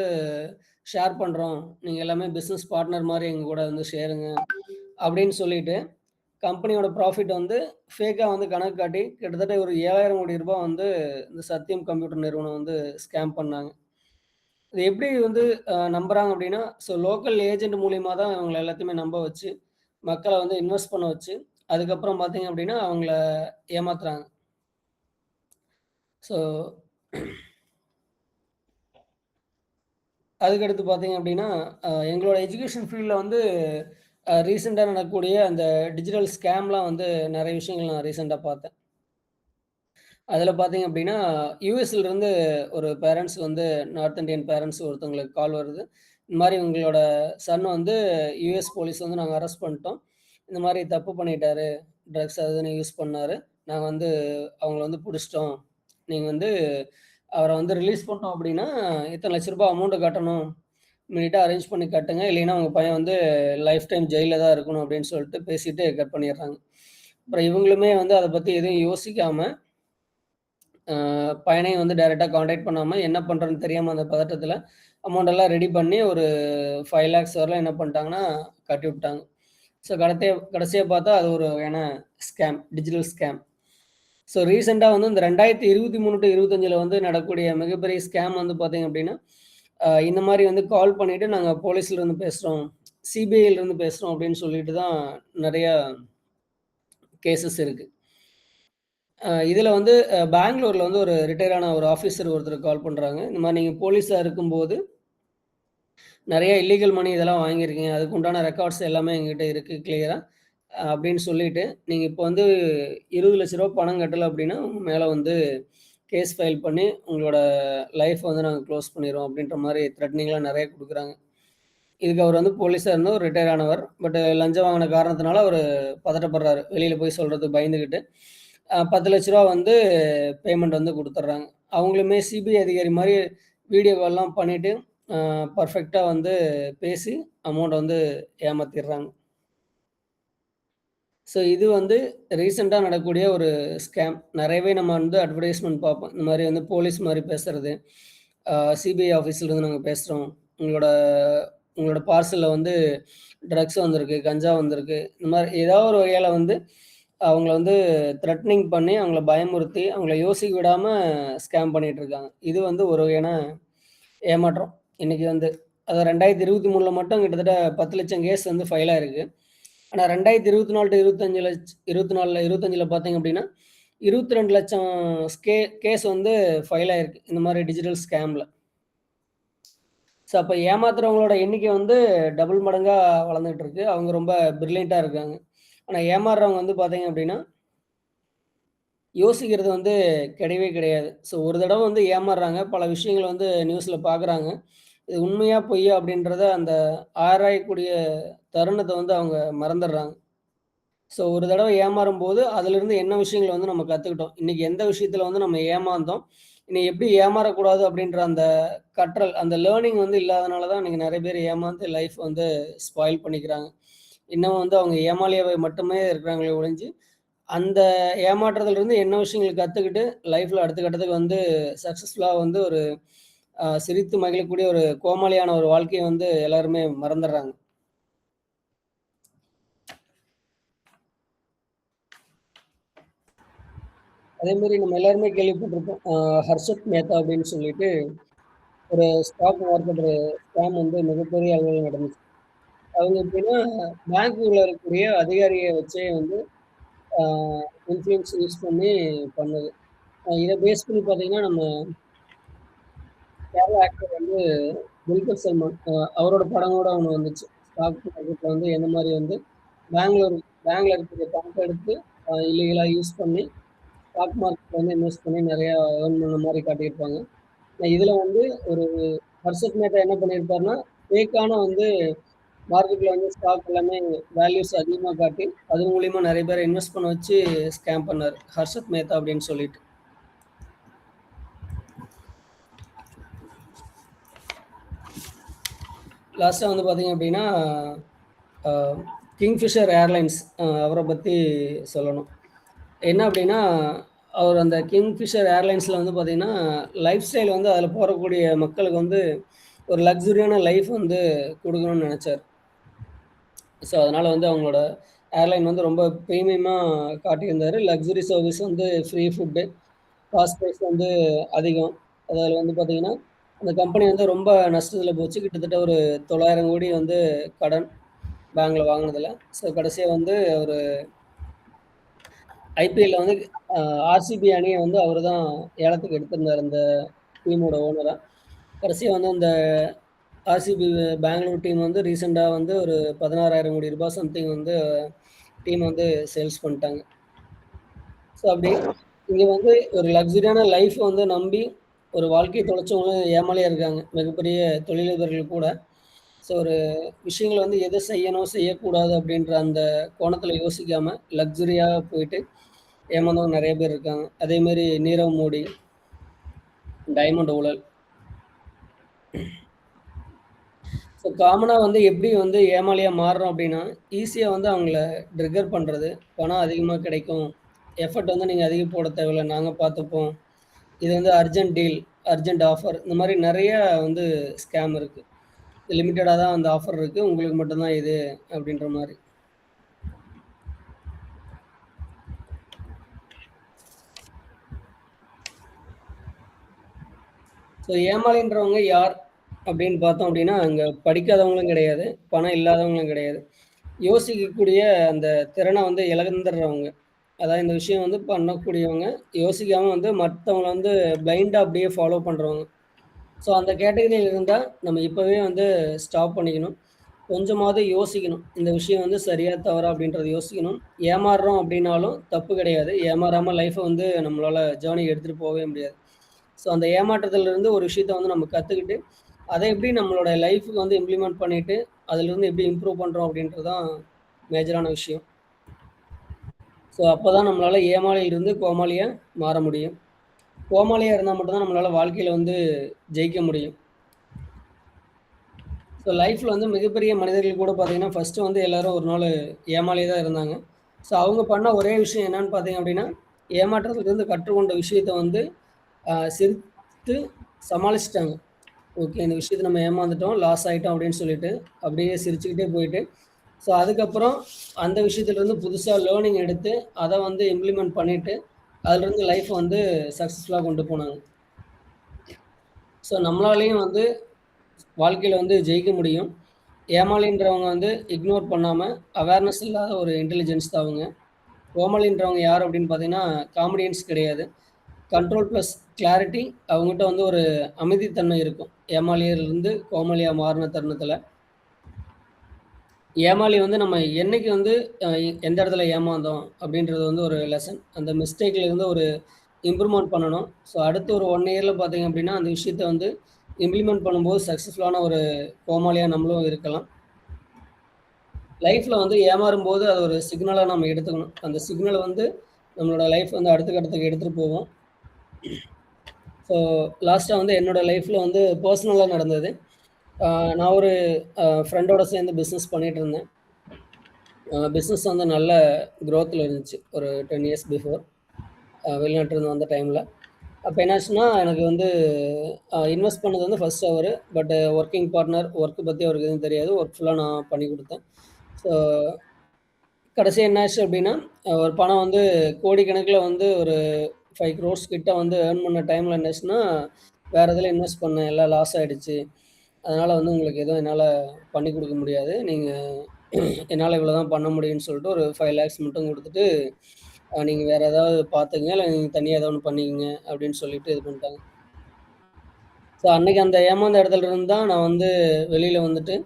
ஷேர் பண்றோம். நீங்க எல்லாமே பிசினஸ் பார்ட்னர் மாரி எங்க கூட வந்து சேருங்க. அப்படின்னு சொல்லிட்டு, கம்பெனியோட ப்ராஃபிட் வந்து ஃபேக்கா வந்து கணக்கு காட்டி கிட்டத்தட்ட ஒரு ரூ. 7,000 கோடி வந்து இந்த சத்யம் கம்ப்யூட்டர் நிறுவனம் வந்து ஸ்கேம் பண்ணாங்க. இது எப்படி வந்து நம்புறாங்க அப்படின்னா, லோக்கல் ஏஜென்ட் மூலியமா தான் இவங்கள எல்லாத்தையுமே நம்ப வச்சு, மக்கள வந்து இன்வெஸ்ட் பண்ண வச்சு, அதுக்கப்புறம் பார்த்தீங்க அப்படின்னா, அவங்கள ஏமாத்துறாங்க. ஸோ அதுக்கடுத்து பார்த்தீங்க அப்படின்னா, எங்களோட எஜுகேஷன் ஃபீல்ட்ல வந்து ரீசென்ட்டா நடக்கக்கூடிய அந்த டிஜிட்டல் ஸ்கேம்லாம் வந்து நெறைய விஷயங்கள் நான் ரீசென்ட்டா பார்த்தேன். அதில பார்த்தீங்க அப்படின்னா, யுஎஸ்லருந்து ஒரு பேரண்ட்ஸ் வந்து நார்த் இந்தியன் பேரண்ட்ஸ் ஒருத்தவங்களுக்கு கால் வருது. இந்த மாரி உங்களோட சன் வந்து யுஎஸ் போலீஸ் வந்து நாங்க அரெஸ்ட் பண்ணிட்டோம். இந்த மாரி தப்பு பண்ணிட்டாரு. ட்ரக்ஸ் அது இதுன்னு யூஸ் பண்ணாரு. நாங்க வந்து அவங்கள வந்து புடிச்சுட்டோம். நீங்க வந்து அவர வந்து ரிலீஸ் பண்ணோம் அப்படின்னா, இத்தன லட்ச ரூபாய் அமௌண்ட் கட்டணும். இம்மீடியட்டா அரேஞ்ச் பண்ணி கட்டுங்க. இல்லைன்னா உங்க பையன் வந்து லைஃப் டைம் ஜெயில்ல தான் இருக்கணும் அப்படின்னு சொல்லிட்டு பேசிட்டு கட் பண்ணிடுறாங்க. அப்புறம் இவங்களுமே வந்து அத பத்தி எதுவும் யோசிக்காம பையனையும் வந்து டைரக்ட்டா கான்டாக்ட் பண்ணாம, என்ன பண்றதுன்னு தெரியாம அந்த பதட்டத்தில, அமௌண்ட் எல்லாம் ரெடி பண்ணி ஒரு 5,00,000 வரலும் என்ன பண்ணிட்டாங்கன்னா, கட்டி விட்டாங்க. கடைசியா பார்த்தா அது ஒரு வகையான ஸ்கேம், டிஜிட்டல் ஸ்கேம். ரீசென்ட்டா வந்து இந்த 2023 டூ 25ல வந்து நடக்கக்கூடிய மிகப்பெரிய ஸ்கேம் வந்து பார்த்தீங்க அப்டின்னா, இந்த மாரி வந்து கால் பண்ணிட்டு, நாங்க போலீஸ்ல இருந்து பேசுறோம், சிபிஐல இருந்து பேசுறோம் அப்டின்னு சொல்லிட்டு தான் நெறைய கேஸஸ் இருக்கு. இதில வந்து பெங்களூர்ல வந்து ஒரு ரிட்டயர் ஆன ஒரு ஆஃபீசர் ஒருத்தர் கால் பண்றாங்க. இந்த மாரி நீங்க போலீஸா இருக்கும்போது, நெறைய இல்லீகல் மணி இதெல்லாம் வாங்கியிருக்கீங்க. அதுக்கு உண்டான ரெக்கார்ட்ஸ் எல்லாமே எங்ககிட்ட இருக்கு கிளியரா. அப்படின்னு சொல்லிட்டு, நீங்க இப்போ வந்து ரூ. 20,00,000 பணம் கட்டல அப்படின்னா, உங்க மேல வந்து கேஸ் ஃபைல் பண்ணி, உங்களோட லைஃப் வந்து நாங்க குளோஸ் பண்ணிருவோம் அப்படின்ற மாரி த்ரெட்டனிங்லாம் நெறைய குடுக்குறாங்க. இதுக்கு அவர் வந்து போலீஸா இருந்தவர், ரிட்டயர் ஆனவர். பட் லஞ்சம் வாங்குன காரணத்தினால அவரு பதட்டப்படுறாரு. வெளியில போய் சொல்றதுக்கு பயந்துகிட்டு. ரூ. 10,00,000 வந்து பேமெண்ட் வந்து குடுத்துடுறாங்க. அவங்களுமே சிபிஐ அதிகாரி மாரி வீடியோ கால்லாம் பண்ணிட்டு, அ பெர்ஃபெக்ட்டா வந்து பேசி அமௌண்ட்ட வந்து ஏமாத்திர்றாங்க. இது வந்து ரீசென்ட்டா நடக்கக்கூடிய ஒரு ஸ்கேம். நெறையவே நம்ம வந்து அட்வர்டைஸ்மென்ட் பார்ப்போம். இந்த மாரி வந்து போலீஸ் மாரி பேசுறது. சிபிஐ ஆஃபீஸ்லருந்து நாங்க பேசுறோம். உங்களோட உங்களோட பார்சல்ல வந்து ட்ரக்ஸ் வந்திருக்கு, கஞ்சா வந்திருக்கு. இந்த மாரி ஏதாவது ஒரு வகையில வந்து அவங்கள வந்து த்ரெட்டனிங் பண்ணி, அவங்கள பயமுறுத்தி, அவங்கள யோசிக்க விடாம ஸ்கேம் பண்ணிட்டு இருக்காங்க. இது வந்து ஒரு வகையான ஏமாற்றம். இன்னைக்கு வந்து அதான் 2023ல மட்டும் கிட்டத்தட்ட 10,00,000 கேஸ் வந்து ஃபைல் ஆயிருக்கு. ஆனா 2024 டூ 25ல பார்த்தீங்க அப்டின்னா, 22,00,000 கேஸ் வந்து ஃபைல் ஆயிருக்கு. இந்த மாரி டிஜிட்டல் ஸ்கேம்ல. அப்ப ஏமாத்துறவங்களோட எண்ணிக்கை வந்து டபுள் மடங்கா வளர்ந்துட்டு இருக்கு. அவங்க ரொம்ப பிரில்லியன்ட்டா இருக்காங்க. ஆனா ஏமாறுறவங்க வந்து பார்த்தீங்க அப்டின்னா, யோசிக்கிறது வந்து கிடையவே கிடையாது. ஒரு தடவ வந்து ஏமாறுறாங்க. பல விஷயங்கள வந்து நியூஸ்ல பார்க்குறாங்க. இது உண்மையா, பொய்யா அப்படின்றத அந்த ஆராயக்கூடிய தருணத்த வந்து அவங்க மறந்துடுறாங்க. ஒரு தடவ ஏமாறும்போது, அதிலிருந்து என்ன விஷயங்கள வந்து நம்ம கத்துக்கிட்டோம். இன்னைக்கு எந்த விஷயத்துல வந்து நம்ம ஏமாந்தோம். இனி எப்படி ஏமாறக்கூடாது அப்படின்ற அந்த கற்றல், அந்த லேர்னிங் வந்து இல்லாதனால தான் இன்னைக்கு நெறைய பேர் ஏமாந்து லைஃப் வந்து ஸ்பாயில் பண்ணிக்கிறாங்க. இன்னும் வந்து அவங்க ஏமாளியாவே மட்டுமே இருக்கிறாங்களே ஒழிஞ்சு, அந்த ஏமாற்றத்திலிருந்து என்ன விஷயங்கள் கத்துக்கிட்டு, லைஃப்ல அடுத்த கட்டத்துக்கு வந்து சக்சஸ்ஃபுல்லா வந்து ஒரு சிரித்து மகிழக்கூடிய ஒரு கோமாளியான ஒரு வாழ்க்கைய வந்து எல்லாருமே மறந்துடுறாங்க. அதே மாரி நம்ம எல்லாருமே கேள்விப்பட்டிருப்போம். ஹர்ஷத் மேத்தா அப்படின்னு சொல்லிட்டு ஒரு ஸ்டாக் மார்க்கெட் ஸ்கேம் வந்து மிகப்பெரிய அளவுல நடந்துச்சு. அவங்க எப்படின்னா, பேங்க்ல இருக்கக்கூடிய அதிகாரிய வச்சே வந்து ஆ இன்ஃப்ளூயன்ஸ் யூஸ் பண்ணி பண்ணது. இத பேஸ் பண்ணி பார்த்தீங்கன்னா, நம்ம கேரளா ஆக்டர் வந்து துல்கர் சல்மான் அவரோட படம் கூட ஒண்ணு வந்துச்சு. ஸ்டாக் மார்க்கெட்ல வந்து எந்த மாரி வந்து பேங்க்ல பேங்க்ல இருக்கக்கூடிய பணத்த எடுத்து இல்லீகலா யூஸ் பண்ணி ஸ்டாக் மார்க்கெட்ல வந்து இன்வெஸ்ட் பண்ணி நெறையா ஏர்ன் பண்ண மாரி காட்டியிருப்பாங்க. இதுல வந்து ஒரு ஹர்ஷத் மேத்தா என்ன பண்ணியிருப்பாருன்னா, ஃபேக்கான வந்து மார்க்கெட்ல வந்து ஸ்டாக் எல்லாமே வேல்யூஸ் அதிகமா காட்டி, அது மூலியமா நெறைய பேர இன்வெஸ்ட் பண்ண வச்சு ஸ்கேம் பண்ணாரு. ஹர்ஷத் மேத்தா அப்படின்னு சொல்லிட்டு. லாஸ்ட்டா வந்து பார்த்தீங்க அப்படின்னா, அ கிங்ஃபிஷர் ஏர்லைன்ஸ் அவர பத்தி சொல்லணும். என்ன அப்படின்னா, அவர் அந்த கிங்ஃபிஷர் ஏர்லைன்ஸ்ல வந்து பார்த்தீங்கன்னா, லைஃப் ஸ்டைல் வந்து அதில போறக்கூடிய மக்களுக்கு வந்து ஒரு லக்ஸூரியான லைஃப் வந்து குடுக்கணும்னு நெனச்சாரு. அதனால வந்து அவங்களோட ஏர்லைன் வந்து ரொம்ப பிரீமியமா காட்டியிருந்தாரு. லக்ஸுரி சர்வீஸ் வந்து ஃப்ரீ ஃபுட்டு, காஸ்ட் பிரைஸ் வந்து அதிகம். அதில வந்து பார்த்தீங்கன்னா, அந்த கம்பெனி வந்து ரொம்ப நஷ்டத்தில போச்சு. கிட்டத்தட்ட ஒரு 900 கோடி வந்து கடன் பேங்க்ல வாங்குனதுல. ஸோ கடைசியா வந்து ஒரு ஐபிஎல்ல வந்து அ ஆர்சிபி அணிய வந்து அவரு தான் ஏலத்துக்கு எடுத்திருந்தாரு அந்த டீமோட ஓனரா. கடைசியா வந்து அந்த ஆர்சிபி பெங்களூர் டீம் வந்து ரீசென்ட்டா வந்து ஒரு 16,000 கோடி ரூபாய் சம்திங் வந்து டீம் வந்து சேல்ஸ் பண்ணிட்டாங்க. ஸோ அப்படி இங்க வந்து ஒரு லக்ஸரியான லைஃப் வந்து நம்பி ஒரு வாழ்க்கைய தொலைச்சவங்களும் ஏமாளியா இருக்காங்க. மிகப்பெரிய தொழிலதிபர்கள் கூட. ஸோ ஒரு விஷயங்கள வந்து எத செய்யணும், செய்யக்கூடாது அப்படின்ற அந்த கோணத்தில யோசிக்காம லக்ஸரியா போயிட்டு ஏமாந்தவங்க நெறைய பேர் இருக்காங்க. அதேமாரி நீரவ் மோடி, டைமண்ட் ஊழல். ஸோ காமனா வந்து எப்படி வந்து ஏமாளியா மாறுறோம் அப்படின்னா, ஈஸியா வந்து அவங்கள ட்ரிக்கர் பண்றது. பணம் அதிகமா கிடைக்கும். எஃபோர்ட் வந்து நீங்க அதிகம் போட தேவையில்ல. நாங்க பார்த்துப்போம். இது வந்து அர்ஜென்ட் டீல், அர்ஜென்ட் ஆஃபர் இந்த மாரி நெறைய வந்து ஸ்கேம் இருக்கு. லிமிட்டடா தான் அந்த ஆஃபர் இருக்கு. உங்களுக்கு மட்டும் தான் இது அப்படின்ற மாரி. ஸோ ஏமாளின்றவங்க யார் அப்படின்னு பார்த்தோம் அப்படின்னா, அங்க படிக்காதவங்களும் கிடையாது. பணம் இல்லாதவங்களும் கிடையாது. யோசிக்கக்கூடிய அந்த திறன வந்து இழந்துடுறவங்க. அதாவது இந்த விஷயம் வந்து பண்ணக்கூடியவங்க, யோசிக்காம வந்து மத்தவங்கள வந்து பிளைண்டா அப்படியே ஃபாலோ பண்றவங்க. ஸோ அந்த கேட்டகரியில இருந்தா, நம்ம இப்பவே வந்து ஸ்டாப் பண்ணிக்கணும். கொஞ்சமாவது யோசிக்கணும். இந்த விஷயம் வந்து சரியா, தவறா அப்படின்றத யோசிக்கணும். ஏமாறுறோம் அப்படின்னாலும் தப்பு கிடையாது. ஏமாறாம லைஃப்ப வந்து நம்மளால ஜர்னி எடுத்துட்டு போவே முடியாது. ஸோ அந்த ஏமாற்றத்திலிருந்து ஒரு விஷயத்த வந்து நம்ம கத்துக்கிட்டு, அத எப்படி நம்மளோட லைஃப்க்கு வந்து இம்ப்ளிமெண்ட் பண்ணிட்டு, அதிலிருந்து எப்படி இம்ப்ரூவ் பண்றோம் அப்படின்றது தான் மேஜரான விஷயம். ஸோ அப்பதான் நம்மளால ஏமாளியிலிருந்து கோமாளியா மாற முடியும். கோமாளியா இருந்தா மட்டும் தான் நம்மளால வாழ்க்கையில வந்து ஜெயிக்க முடியும். ஸோ லைஃப்ல வந்து மிகப்பெரிய மனிதர்கள் கூட பார்த்தீங்கன்னா, ஃபர்ஸ்ட்டு வந்து எல்லாரும் ஒரு நாளு ஏமாளியா தான் இருந்தாங்க. ஸோ அவங்க பண்ண ஒரே விஷயம் என்னன்னு பார்த்தீங்க அப்படின்னா, ஏமாற்றத்திலிருந்து கற்றுக்கொண்ட விஷயத்த வந்து சிரித்து சமாளிச்சுட்டாங்க. ஓகே இந்த விஷயத்த நம்ம ஏமாந்துட்டோம், லாஸ் ஆயிட்டோம் அப்படின்னு சொல்லிட்டு, அப்படியே சிரிச்சுக்கிட்டே போயிட்டு, ஸோ அதுக்கப்புறம் அந்த விஷயத்துலருந்து புதுசா லேர்னிங் எடுத்து, அத வந்து இம்ப்ளிமெண்ட் பண்ணிட்டு, அதுலருந்து லைஃப் வந்து சக்சஸ்ஃபுல்லா கொண்டு போனாங்க. ஸோ நம்மளாலயும் வந்து வாழ்க்கையில வந்து ஜெயிக்க முடியும். ஏமாளின்றவங்க வந்து இக்னோர் பண்ணாம, அவேர்னஸ் இல்லாத ஒரு இன்டெலிஜென்ஸ் தான் அவங்க. கோமாளின்றவங்க யார் அப்படின்னு பார்த்தீங்கன்னா, காமெடியன்ஸ் கிடையாது. கண்ட்ரோல் பிளஸ் கிளாரிட்டி அவங்ககிட்ட வந்து ஒரு அமைதித்தன்மை இருக்கும். ஏமாளியிலிருந்து கோமாளியா மாறுன தருணத்தில. ஏமாளி வந்து நம்ம என்னைக்கு வந்து எந்த இடத்துல ஏமாந்தோம் அப்படின்றது வந்து ஒரு லெசன். அந்த மிஸ்டேக்ல இருந்து ஒரு இம்ப்ரூவ்மெண்ட் பண்ணணும். ஸோ அடுத்த ஒரு 1 இயர்ல பார்த்தீங்க அப்படின்னா, அந்த விஷயத்த வந்து இம்ப்ளிமெண்ட் பண்ணும்போது சக்சஸ்ஃபுல்லான ஒரு கோமாளியா நம்மளும் இருக்கலாம். லைஃப்ல வந்து ஏமாறும்போது அது ஒரு சிக்னலா நம்ம எடுத்துக்கணும். அந்த சிக்னல வந்து நம்மளோட லைஃப் வந்து அடுத்த கட்டத்துக்கு எடுத்துட்டு போகும். ஸோ லாஸ்ட்டா வந்து என்னோட லைஃப்ல வந்து பெர்சனலா நடந்தது. அ நான் ஒரு ஃப்ரெண்டோட சேர்ந்து பிசினஸ் பண்ணிட்டு இருந்தேன். பிசினஸ் வந்து நல்ல குரோத்ல இருந்துச்சு. ஒரு 10 இயர்ஸ் பிஃபோர். வெளிநாட்டிலருந்து வந்த டைம்ல. அப்ப என்னாச்சுன்னா, எனக்கு வந்து இன்வெஸ்ட் பண்ணது வந்து ஃபர்ஸ்ட் அவரு. பட் வொர்க்கிங் பார்ட்னர், ஒர்க் பத்தி அவருக்கு எதுவும் தெரியாது. ஒர்க் ஃபுல்லா நான் பண்ணி குடுத்தேன். ஸோ கடைசியா என்னாச்சு அப்டின்னா, ஒரு பணம் வந்து கோடிக்கணக்குல வந்து ஒரு 5 குரோர்ஸ் கிட்ட வந்து ஏர்ன் பண்ண டைம்ல என்னாச்சுன்னா, வேற இதுல இன்வெஸ்ட் பண்ணேன். எல்லாம் லாஸ் ஆயிடுச்சு. அதனால வந்து உங்களுக்கு எதுவும் என்னால பண்ணி குடுக்க முடியாது. நீங்க என்னால இவ்வளோ தான் பண்ண முடியும்னு சொல்லிட்டு ஒரு 5 லேக்ஸ் மட்டும் குடுத்துட்டு, நீங்க வேற ஏதாவது பார்த்துக்கங்க. இல்ல நீங்க தனியா ஏதோ ஒண்ணு பண்ணிக்கங்க அப்டின்னு சொல்லிட்டு இது பண்ணிட்டாங்க. ஸோ அன்னைக்கு அந்த ஏமாந்த இடத்துல இருந்து தான் நான் வந்து வெளியில வந்துட்டு,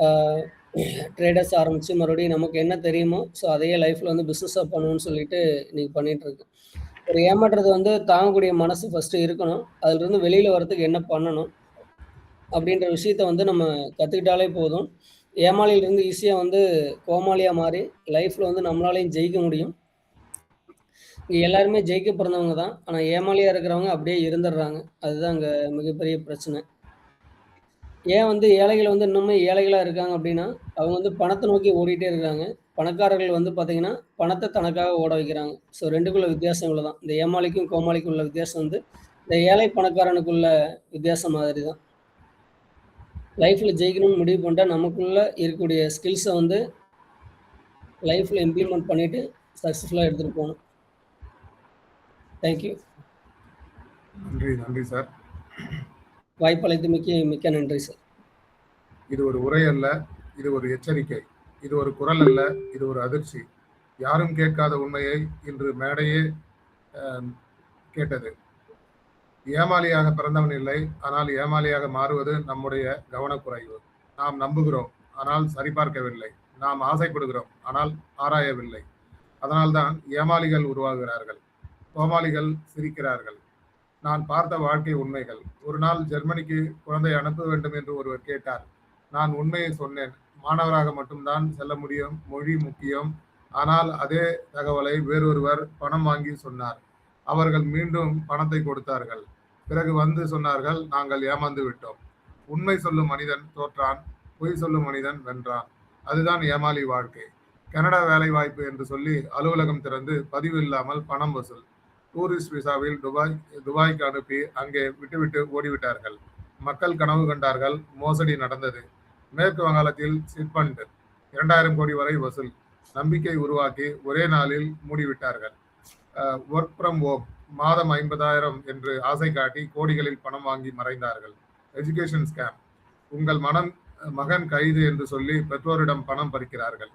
ஆ ட்ரேடர்ஸ் ஆரம்பிச்சு மறுபடியும் நமக்கு என்ன தெரியுமோ, ஸோ அதையே லைஃப்ல வந்து பிசினஸா பண்ணணும்னு சொல்லிட்டு இன்னைக்கு பண்ணிட்டுருக்கேன். ஒரு ஏமாற்றத்த வந்து தாங்கக்கூடிய மனசு ஃபர்ஸ்ட்டு இருக்கணும். அதுலருந்து வெளியில வரதுக்கு என்ன பண்ணணும்? அப்படின்ற விஷயத்த வந்து நம்ம கத்துக்கிட்டாலே போதும். ஏமாளியிலிருந்து ஈஸியா வந்து கோமாளியா மாறி, லைஃப்ல வந்து நம்மளாலயும் ஜெயிக்க முடியும். இங்க எல்லாருமே ஜெயிக்க பிறந்தவங்க தான். ஆனா ஏமாளியா இருக்கிறவங்க அப்படியே இருந்துடுறாங்க. அதுதான் அங்க மிகப்பெரிய பிரச்சனை. ஏன் வந்து ஏழைகள் வந்து இன்னுமே ஏழைகளா இருக்காங்க அப்படின்னா, அவங்க வந்து பணத்த நோக்கி ஓடிட்டே இருக்காங்க. பணக்காரர்கள் வந்து பார்த்தீங்கன்னா, பணத்த தனக்காக ஓட வைக்கிறாங்க. ஸோ 2க்குள்ள வித்தியாசம் இவ்வளோதான். இந்த ஏமாளிக்கும், கோமாளிக்கும் உள்ள வித்தியாசம் வந்து, இந்த ஏழை பணக்காரனுக்குள்ள வித்தியாசம் மாதிரி தான். லைஃப்ல ஜெயிக்கணும்னு முடிவு பண்ணிட்டா, நமக்குள்ள இருக்கக்கூடிய ஸ்கில்ஸ வந்து லைஃப்பில் இம்ப்ளிமெண்ட் பண்ணிவிட்டு சக்ஸஸ்ஃபுல்லாக எடுத்துகிட்டு போகணும். தேங்க்யூ. நன்றி நன்றி சார். வாய்ப்பளித்து மிக்க நன்றி சார். இது ஒரு உரை அல்ல, இது ஒரு எச்சரிக்கை. இது ஒரு குரல் அல்ல, இது ஒரு அதிர்ச்சி. யாரும் கேட்காத உண்மையை இன்று மேடையே கேட்டது. ஏமாளியாக பிறந்தவன் இல்லை, ஆனால் ஏமாளியாக மாறுவது நம்முடைய கவனக்குறைவு. நாம் நம்புகிறோம், ஆனால் சரிபார்க்கவில்லை. நாம் ஆசைப்படுகிறோம், ஆனால் ஆராயவில்லை. அதனால்தான் ஏமாளிகள் உருவாகிறார்கள், கோமாளிகள் சிரிக்கிறார்கள். நான் பார்த்த வாழ்க்கை உண்மைகள். ஒரு நாள் ஜெர்மனிக்கு குழந்தை அனுப்ப வேண்டும் என்று ஒருவர் கேட்டார். நான் உண்மையை சொன்னேன். மாணவராக மட்டும்தான் செல்ல முடியும், மொழி முக்கியம். ஆனால் அதே தகவலை வேறொருவர் பணம் வாங்கி சொன்னார். அவர்கள் மீண்டும் பணத்தை கொடுத்தார்கள். பிறகு வந்து சொன்னார்கள், நாங்கள் ஏமாந்து விட்டோம். உண்மை சொல்லும் மனிதன் தோற்றான், பொய் சொல்லும் மனிதன் வென்றான். அதுதான் ஏமாளி வாழ்க்கை. கனடா வேலை வாய்ப்பு என்று சொல்லி அலுவலகம் திறந்து பதிவு இல்லாமல் பணம் வசூல். டூரிஸ்ட் விசாவில் துபாய்க்கு அனுப்பி அங்கே விட்டுவிட்டு ஓடிவிட்டார்கள். மக்கள் கனவு கண்டார்கள், மோசடி நடந்தது. மேற்கு வங்காளத்தில் சிட்பண்ட் 2000 கோடி வரை வசூல். நம்பிக்கை உருவாக்கி ஒரே நாளில் மூடிவிட்டார்கள். ஒர்க் ஃப்ரம் ஹோம் மாதம் 50,000 என்று ஆசை காட்டி கோடிகளில் பணம் வாங்கி மறைந்தார்கள். Education scam. உங்கள் மகன் கைது என்று சொல்லி பெற்றோரிடம் பணம் பறிக்கிறார்கள்.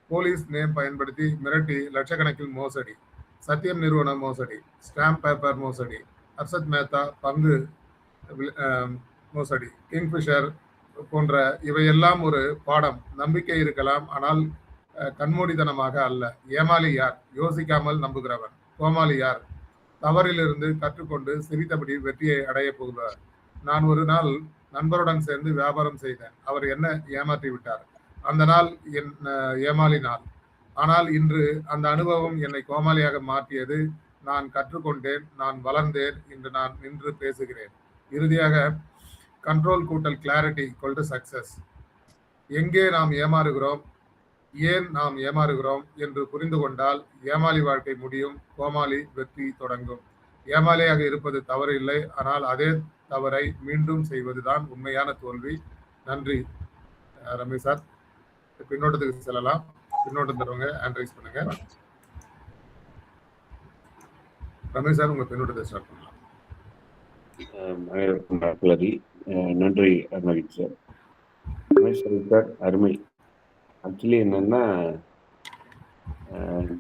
போலீஸ் நேம் பயன்படுத்தி மிரட்டி லட்சக்கணக்கில் மோசடி. சத்தியம் நிறுவன மோசடி, ஸ்டாம்ப் பேப்பர் மோசடி, ஹர்ஷத் மேத்தா பங்கு மோசடி, கிங்ஃபிஷர் போன்ற இவையெல்லாம் ஒரு பாடம். நம்பிக்கை இருக்கலாம், ஆனால் கண்மூடித்தனமாக அல்ல. ஏமாளி யார்? யோசிக்காமல் நம்புகிறவன். கோமாளி யார்? தவறிலிருந்து கற்றுக்கொண்டு சிரித்தபடி வெற்றியை அடைய போகிறார். நான் ஒரு நாள் நண்பருடன் சேர்ந்து வியாபாரம் செய்தேன். அவர் என்ன ஏமாற்றி விட்டார். அந்த நாள் என் ஏமாளி நாள். ஆனால் இன்று அந்த அனுபவம் என்னை கோமாளியாக மாற்றியது. நான் கற்றுக்கொண்டேன், நான் வளர்ந்தேன். இன்று நான் நின்று பேசுகிறேன். இறுதியாக கண்ட்ரோல் கூட்டல் கிளாரிட்டி ஈக்குவல் டு சக்சஸ். எங்கே நாம் ஏமாறுகிறோம், ஏன் நாம் ஏமாறுகிறோம் என்று புரிந்து கொண்டால் ஏமாளி வாழ்க்கை முடியும், கோமாளி வெற்றி தொடங்கும். ஏமாளியாக இருப்பது தவறு இல்லை, ஆனால் அதே தவறை மீண்டும் செய்வதுதான் உண்மையான தோல்வி. நன்றி ரமேஷ் சார். பின்னோட்டத்துக்கு செல்லலாம். பின்னோட்டம் தருவாங்க, ஹேண்ட் ரைஸ் பண்ணுங்க. ரமேஷ் சார், உங்க பின்னோட்டத்தை ஸ்டார்ட் பண்ணலாம். நன்றி அருணகிரி சார். ரமேஷ் சார் அருமை. ஆக்சுவலி என்னன்னா,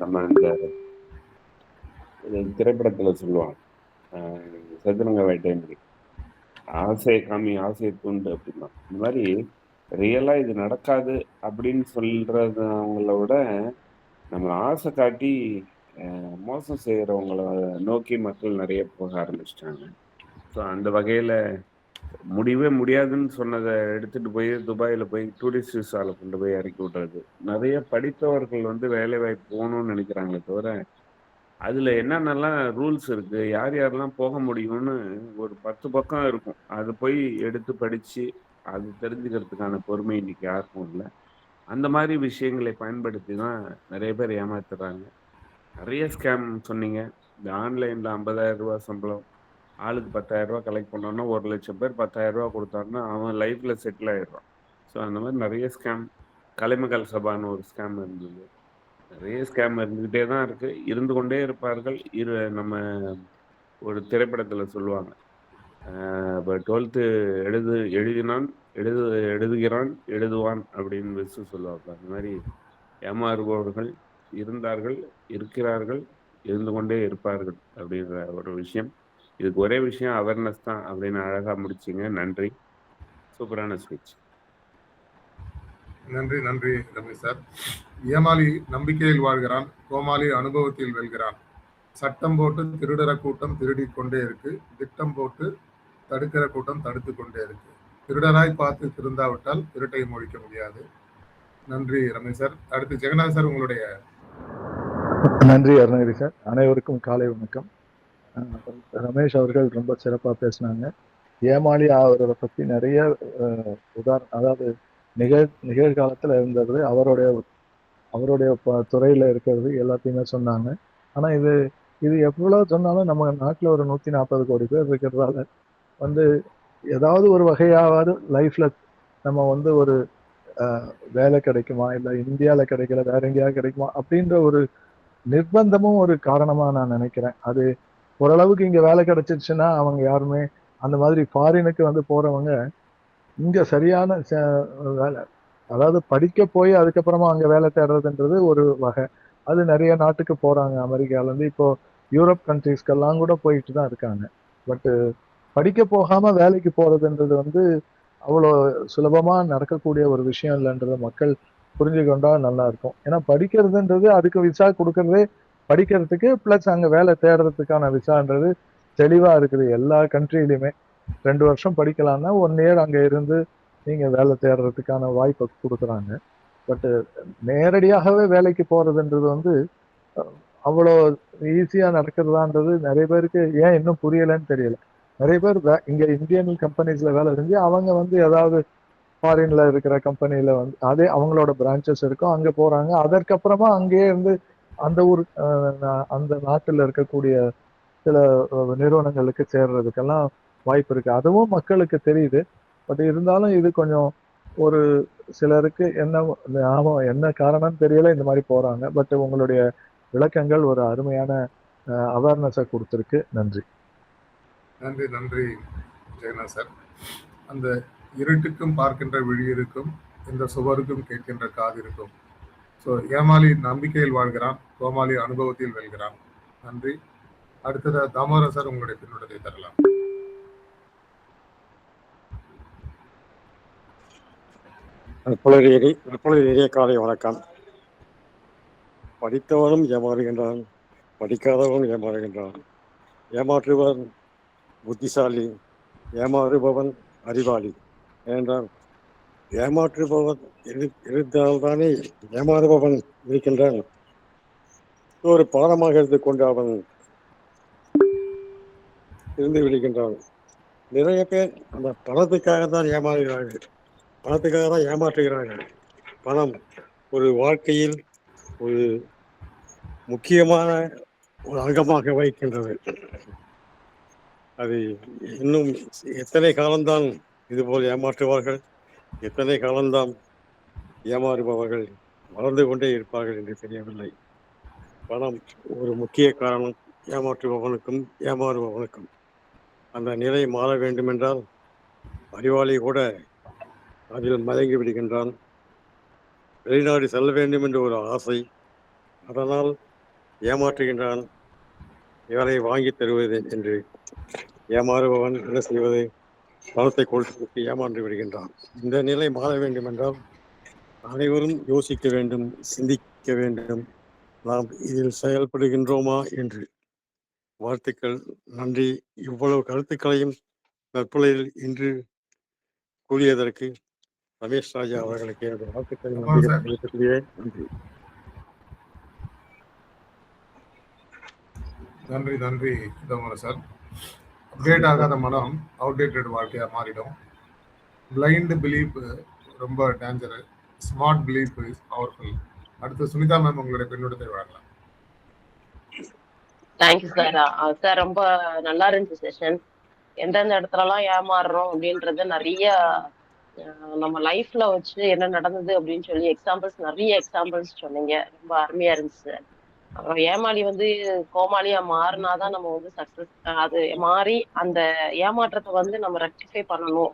நம்ம இந்த திரைப்படத்தில் சொல்லுவாங்க, சதுரங்க வேட்டை ஆசையை காமி ஆசையை தூண்டு அப்படின்னா, இந்த மாதிரி ரியலாக இது நடக்காது அப்படின்னு சொல்றது அவங்கள விட நம்ம ஆசை காட்டி மோசம் செய்கிறவங்கள நோக்கி மக்கள் நிறைய போக ஆரம்பிச்சிட்டாங்க. ஸோ அந்த வகையில் முடியவே முடியாதுன்னு சொன்னதை எடுத்துகிட்டு போய் துபாயில் போய் டூரிஸ்ட் விசாவில் கொண்டு போய் இறக்கி விடுறது. நிறைய படித்தவர்கள் வேலை வாய்ப்பு போகணும்னு நினைக்கிறாங்களே தவிர, அதில் என்னென்னலாம் ரூல்ஸ் இருக்குது, யார் யாரெல்லாம் போக முடியும்னு ஒரு 10 பக்கம் இருக்கும். அதை போய் எடுத்து படித்து அது தெரிஞ்சுக்கிறதுக்கான பொறுமை இன்னைக்கு யாருக்கும் இல்லை. அந்த மாதிரி விஷயங்களை பயன்படுத்தி தான் நிறைய பேர் ஏமாத்துறாங்க. நிறைய ஸ்கேம் சொன்னீங்க. இந்த ஆன்லைனில் 50,000 ரூபா சம்பளம், ஆளுக்கு 10,000 ரூபா கலெக்ட் பண்ணோன்னா 1,00,000 பேர் 10,000 ரூபா கொடுத்தாருன்னா அவன் லைஃப்பில் செட்டில் ஆகிடுறான். ஸோ அந்த மாதிரி நிறைய ஸ்கேம். கலைமகள் சபான்னு ஒரு ஸ்கேம் இருந்தது. நிறைய ஸ்கேம் இருந்துக்கிட்டே தான் இருக்குது, இருந்து கொண்டே இருப்பார்கள். நம்ம ஒரு திரைப்படத்தில் சொல்லுவாங்க, இப்போ 12th எழுதுகிறான் எழுதுவான் அப்படின்னு விசு சொல்லுவாங்க. அந்த மாதிரி ஏமாறுபவர்கள் இருந்தார்கள், இருக்கிறார்கள், இருந்து கொண்டே இருப்பார்கள் அப்படின்ற ஒரு விஷயம். இதுக்கு ஒரே விஷயம் அவேர்னஸ் தான் அப்படின்னு அழகாக முடிச்சிங்க. நன்றி, சூப்பரான ஸ்பீச். நன்றி நன்றி ரமேஷ் சார். ஏமாளி நம்பிக்கையில் வாழ்கிறான், கோமாளி அனுபவத்தில் வெல்கிறான். சட்டம் போட்டு திருடுற கூட்டம் திருடி கொண்டே இருக்கு, திட்டம் போட்டு தடுக்கிற கூட்டம் தடுத்து கொண்டே இருக்கு. திருடராய் பார்த்து திருந்தாவிட்டால் திருட்டை ஒழிக்க முடியாது. நன்றி ரமேஷ் சார். அடுத்து ஜெகநாத் சார், உங்களுடைய. நன்றி அருணகிரி சார். அனைவருக்கும் காலை வணக்கம். ரமேஷ் அவர்கள் ரொம்ப சிறப்பாக பேசினாங்க. ஏமாளி அவரை பற்றி நிறைய உதாரணம், அதாவது நிகழ்காலத்தில் இருந்தது, அவருடைய துறையில் இருக்கிறது எல்லாத்தையுமே சொன்னாங்க. ஆனால் இது எவ்வளோ சொன்னாலும் நம்ம நாட்டில் ஒரு 140 கோடி பேர் இருக்கிறதால ஏதாவது ஒரு வகையாவது லைஃப்பில் நம்ம ஒரு வேலை கிடைக்குமா, இல்லை இந்தியாவில் கிடைக்கல வேற எங்கேயாவது கிடைக்குமா அப்படின்ற ஒரு நிர்பந்தமும் ஒரு காரணமா நான் நினைக்கிறேன். அது ஓரளவுக்கு இங்க வேலை கிடைச்சிருச்சுன்னா அவங்க யாருமே அந்த மாதிரி ஃபாரினுக்கு வந்து போறவங்க இங்க சரியான வேலை, அதாவது படிக்க போய் அதுக்கப்புறமா அங்க வேலை தேடுறதுன்றது ஒரு வகை. அது நிறைய நாட்டுக்கு போறாங்க. அமெரிக்கால இருந்து இப்போ யூரோப் கண்ட்ரீஸ்க்கெல்லாம் கூட போயிட்டு தான் இருக்காங்க. பட் படிக்க போகாம வேலைக்கு போறதுன்றது வந்து அவ்வளோ சுலபமா நடக்கக்கூடிய ஒரு விஷயம் இல்லைன்றத மக்கள் புரிஞ்சுக்கொண்டா நல்லா இருக்கும். ஏன்னா படிக்கிறதுன்றது அதுக்கு விசா கொடுக்கறதே படிக்கிறதுக்கு, பிளஸ் அங்க வேலை தேடுறதுக்கான விசான்றது தெளிவா இருக்குது எல்லா கண்ட்ரிலையுமே. 2 வருஷம் படிக்கலாம்னா 1 இயர் அங்க இருந்து நீங்க வேலை தேடுறதுக்கான வாய்ப்பை கொடுக்குறாங்க. பட் நேரடியாகவே வேலைக்கு போறதுன்றது வந்து அவ்வளோ ஈஸியா நடக்கிறதான்றது நிறைய பேருக்கு ஏன் இன்னும் புரியலைன்னு தெரியல. நிறைய பேர் இங்க இந்தியன் கம்பெனிஸ்ல வேலை செஞ்சு அவங்க வந்து ஏதாவது ஃபாரின்ல இருக்கிற கம்பெனில வந்து அதே அவங்களோட பிரான்ச்சஸ் இருக்கும், அங்க போறாங்க. அதற்கப்புறமா அங்கேயே இருந்து அந்த ஊர் அந்த நாட்டுல இருக்கக்கூடிய சில நிறுவனங்களுக்கு சேர்றதுக்கெல்லாம் வாய்ப்பு இருக்கு. அதுவும் மக்களுக்கு தெரியுது. பட் இருந்தாலும் இது கொஞ்சம் ஒரு சிலருக்கு என்ன காரணம்னு தெரியல இந்த மாதிரி போறாங்க. பட் உங்களுடைய விளக்கங்கள் ஒரு அருமையான அவேர்னஸை கொடுத்துருக்கு. நன்றி. நன்றி நன்றி ஜெகநாத் சார். அந்த இருட்டுக்கும் பார்க்கின்ற விழி இருக்கும், இந்த சுவருக்கும் கேட்கின்ற காது இருக்கும். ஸோ ஏமாளி நம்பிக்கையில் வாழ்கிறான், கோமாளி அனுபவத்தில் வெல்கிறான். நன்றி. அடுத்தது தாமோதரன் சார், உங்களுடைய பின்னோட்டத்தை தரலாம். நற்பொழுது காலை வணக்கம். படித்தவனும் ஏமாறுகின்றான், படிக்காதவனும் ஏமாறுகின்றான். ஏமாற்றுபவன் புத்திசாலி, ஏமாறுபவன் அறிவாளி. ஏனென்றால் ஏமாற்றுபவன் இருந்தால்தானே ஏமாறுபவன் இருக்கின்றான். ஒரு பாடமாக எடுத்துக்கொண்டு அவன் இருந்து விடுகின்றான். நிறைய பேர் அந்த பணத்துக்காக தான் ஏமாறுகிறார்கள், பணத்துக்காக தான் ஏமாற்றுகிறார்கள். பணம் ஒரு வாழ்க்கையில் ஒரு முக்கியமான ஒரு அங்கமாக வைக்கின்றது. அது இன்னும் எத்தனை காலம்தான் இதுபோல் ஏமாற்றுவார்கள், எத்தனை காலம்தான் ஏமாறுபவர்கள் வளர்ந்து கொண்டே இருப்பார்கள் என்று தெரியவில்லை. பணம் ஒரு முக்கிய காரணம் ஏமாற்றுபவனுக்கும் ஏமாறுபவனுக்கும். அந்த நிலை மாற வேண்டுமென்றால் அறிவாளி கூட அதில் மயங்கி விடுகின்றான். வெளிநாடு செல்ல வேண்டும் என்ற ஒரு ஆசை, அதனால் ஏமாற்றுகின்றான். வேலை வாங்கி தருவது என்று ஏமாறுபவன் என்ன செய்வது, பணத்தை கொடுத்து ஏமாந்து விடுகின்றான். இந்த நிலை மாற வேண்டும் என்றால் அனைவரும் யோசிக்க வேண்டும், சிந்திக்க வேண்டும். நாம் இதில் செயல்படுகின்றோமா என்று. வாழ்த்துக்கள், நன்றி. இவ்வளவு கருத்துக்களையும் நற்பொழுதில் இன்று கூறியதற்கு ரமேஷ் ராஜா அவர்களுக்கு எனது வாழ்த்துக்களை நன்றி. நன்றி நன்றி தாமோதரன் சார். அப்டேட் ஆகாத மனம் அவுடேட்டட் வாழ்க்கையா மாறிடும். பிளைண்ட் பிலீஃப் ரொம்ப danger, smart belief is powerful. அடுத்து சுனிதா மேம், உங்களுடைய பின்னோட்டத்தை வழங்கலாம். Thank you sir. சார் ரொம்ப நல்லா இருந்துச்சு செஷன். எந்தெந்த இடத்துலலாம் ஏமாறுறோம் அப்படின்றத நிறைய நம்ம லைஃப்ல வச்சு என்ன நடந்தது அப்படின்னு சொல்லி நிறைய எக்ஸாம்பிள்ஸ் சொன்னீங்க. ரொம்ப அருமையா இருந்துச்சு சார். அப்புறம் ஏமாளி வந்து கோமாளியா மாறினாதான் நம்ம வந்து சக்சஸ், அது மாறி அந்த ஏமாற்றத்தை வந்து நம்ம ரெக்டிஃபை பண்ணணும்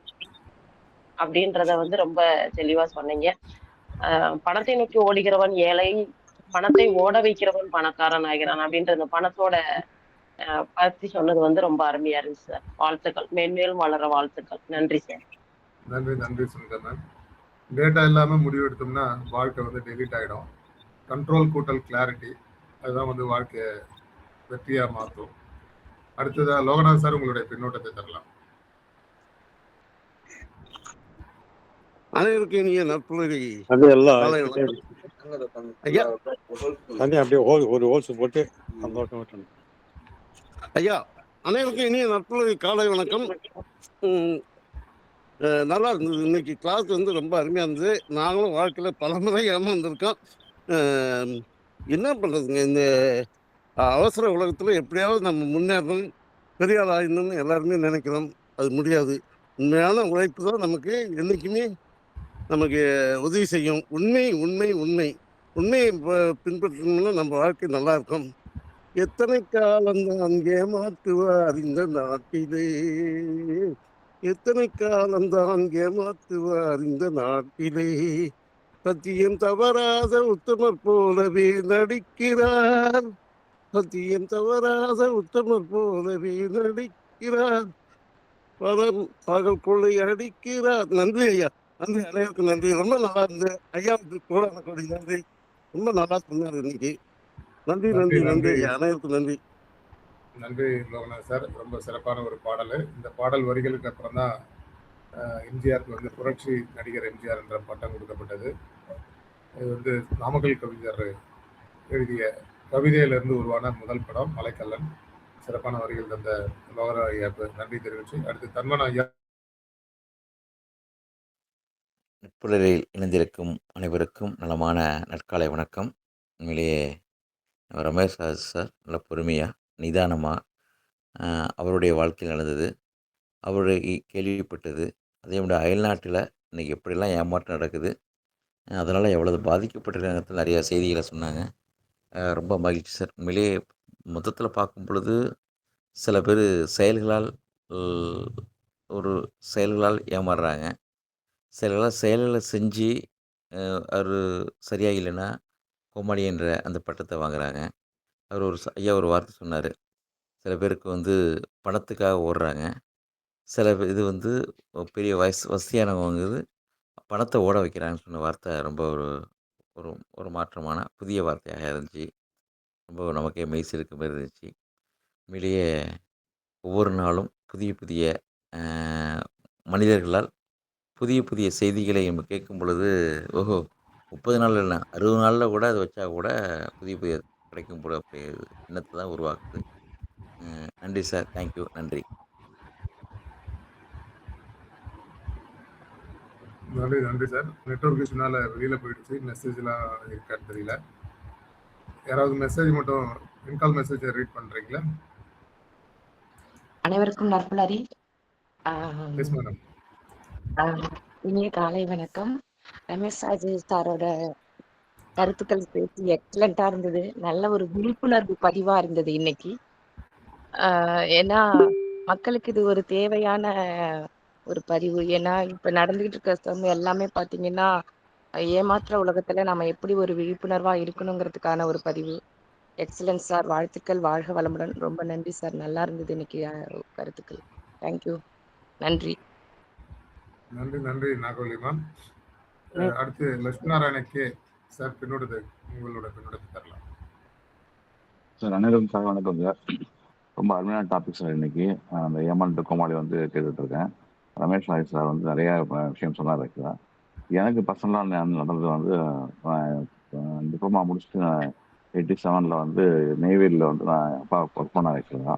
அப்படின்றத வந்து ரொம்ப தெளிவா சொன்னீங்க. பணத்தை நோக்கி ஓடுகிறவன் ஏழை, பணத்தை ஓட வைக்கிறவன் பணக்காரன் ஆகிறான் அப்படின்ற அந்த பணத்தோட பத்தி சொன்னது வந்து ரொம்ப அருமையா இருந்துச்சு சார். வாழ்த்துக்கள், மேன்மேலும் வளர வாழ்த்துக்கள். நன்றி சார். நன்றி நன்றி சுனிதா மேம். டேட்டா இல்லாமல் முடிவு எடுத்தோம்னா வாழ்க்கை வந்து டெலீட் ஆகிடும். கண்ட்ரோல் கூட்டல் கிளாரிட்டி, அதுதான் வந்து வாழ்க்கையை வெற்றியாக மாற்றும். அடுத்ததாக லோகநாத் சார், உங்களுடைய பின்னோட்டத்தை தரலாம். அனைவருக்கும் இனிய நற்பொழுது. ஐயா, அனைவருக்கும் இனிய நற்பொழுது காலை வணக்கம். நல்லா இருந்தது இன்னைக்கு கிளாஸ் வந்து ரொம்ப அருமையாக இருந்தது. நாங்களும் வாழ்க்கையில் பல முறை ஏமாந்துருக்கோம். என்ன பண்ணுறதுங்க, இந்த அவசர உலகத்தில் எப்படியாவது நம்ம முன்னேறணும், பெரிய ஆள் ஆகணும்னு எல்லாருமே நினைக்கிறோம். அது முடியாது. உண்மையான உழைப்பு தான் நமக்கு என்றைக்குமே நமக்கு உதவி செய்யும். உண்மை உண்மை உண்மை உண்மையை பின்பற்றணும்னா நம்ம வாழ்க்கை நல்லா இருக்கும். எத்தனை காலம்தான் ஏமாற்றுவார் இந்த நாட்டிலே, எத்தனை காலம்தான் ஏமாற்றுவார் இந்த நாட்டிலே, சத்தியம் தவறாத உத்தமர் போலவே நடிக்கிறார், சத்தியம் தவறாத உத்தமர் போலவே நடிக்கிறார், பகல் கொள்ளை அடிக்கிறார். நன்றி ஐயா, நன்றி, அனைவருக்கும் நன்றி. ரொம்ப நல்லா இருந்தது ஐயாவுக்கு கோடான கோடி நன்றி. ரொம்ப நல்லா சொன்னார் இன்னைக்கு. நன்றி நன்றி நன்றி நன்றி நன்றி ஐயா, அனைவருக்கும் நன்றி. நன்றி லோகநாத் சார். ரொம்ப சிறப்பான ஒரு பாடல். இந்த பாடல் வரிகளுக்கு அப்புறம் தான் எம்ஜிஆருக்கு வந்து புரட்சி நடிகர் எம்ஜிஆர் என்ற பட்டம் கொடுக்கப்பட்டது. இது வந்து நாமக்கல் கவிஞர் எழுதிய கவிதையிலிருந்து உருவான முதல் படம் மலைக்கல்லன். சிறப்பான வரிகள் தந்த லோகரா ஐயாவுக்கு நன்றி தெரிவித்து, அடுத்து தன்மன ஐயா. நட்புலரில் இணைந்திருக்கும் அனைவருக்கும் நலமான நற்காலை வணக்கம். உண்மையிலேயே ரமேஷ் சார் நல்ல பொறுமையாக நிதானமாக அவருடைய வாழ்க்கையில் நடந்தது, அவருடைய கேள்விப்பட்டது, அதே விட அயல்நாட்டில் இன்றைக்கி எப்படிலாம் ஏமாற்றம் நடக்குது, அதனால் எவ்வளவு பாதிக்கப்பட்டிருக்காங்கிறது நிறையா செய்திகளை சொன்னாங்க. ரொம்ப மகிழ்ச்சி சார். உண்மையிலேயே மொத்தத்தில் பார்க்கும் பொழுது சில பேர் செயல்களால் ஏமாறுறாங்க. செயல்களை செஞ்சு அவர் சரியாக இல்லைன்னா கோமாளி என்ற அந்த பட்டத்தை வாங்குறாங்க. அவர் ஐயா ஒரு வார்த்தை சொன்னார், சில பேருக்கு வந்து பணத்துக்காக ஓடுறாங்க, சில இது வந்து பெரிய வசதியானவங்க பணத்தை ஓட வைக்கிறாங்கன்னு சொன்ன வார்த்தை ரொம்ப ஒரு ஒரு ஒரு மாற்றமான புதிய வார்த்தையாக இருந்துச்சு. ரொம்ப நமக்கே மெய்சிலுக்கு மாதிரி இருந்துச்சு. உண்மையிலேயே ஒவ்வொரு நாளும் புதிய புதிய மனிதர்களால் புதிய புதிய செய்திகளை நம்ம கேட்கும் பொழுது, ஓஹோ 30 நாள் இல்லை 60 நாளில் கூட அதை வச்சா கூட புதிய புதிய கிடைக்கும் போல அப்படி எண்ணத்தை தான் உருவாக்குது. நன்றி சார், தேங்க்யூ, நன்றி. நன்றி நன்றி சார். நெட்வொர்க் இஷ்யூனால வெளியில் போயிடுச்சு, மெசேஜ்லாம் இருக்கான்னு தெரியல. யாராவது மெசேஜ் மட்டும் இன்கால் மெசேஜை ரீட் பண்ணுறீங்களா? அனைவருக்கும் நற்புலரி. Yes madam. இனிய காலை வணக்கம். ரமேஷ் சாரோட கருத்துக்கள் பேசி எக்ஸலண்டா இருந்தது. நல்ல ஒரு விழிப்புணர்வு பதிவா இருந்தது இன்னைக்கு. ஏன்னா மக்களுக்கு இது ஒரு தேவையான ஒரு பதிவு. ஏன்னா இப்ப நடந்துகிட்டு இருக்க எல்லாமே பாத்தீங்கன்னா ஏமாற்ற உலகத்துல நம்ம எப்படி ஒரு விழிப்புணர்வா இருக்கணுங்கிறதுக்கான ஒரு பதிவு. எக்ஸலன்ஸ் சார், வாழ்த்துக்கள், வாழ்க வளமுடன். ரொம்ப நன்றி சார், நல்லா இருந்தது இன்னைக்கு கருத்துக்கள். தேங்க்யூ, நன்றி. நன்றி நன்றி நாகவல்லிமான். அடுத்து லட்சுமி நாராயண கே சார், உங்களோட பின்னோடத்தை தரலாம் சார். அனைவருக்கும் வணக்கம் சார். ரொம்ப அருமையான டாபிக் சார். இன்னைக்கு அந்த ஏமாண்டு கோமாளி வந்து கேட்டுட்டு இருக்கேன். ரமேஷ் நாயக் சார் வந்து நிறைய விஷயம் சொன்னார். ஆக்சுவலாக எனக்கு பர்சனலாக நடந்தது வந்து டிப்ளமா முடிச்சுட்டு 87 வந்து நெய்வேலியில் வந்து நான் அப்பா ஒர்க் பண்ண ஆக்சுவலாக.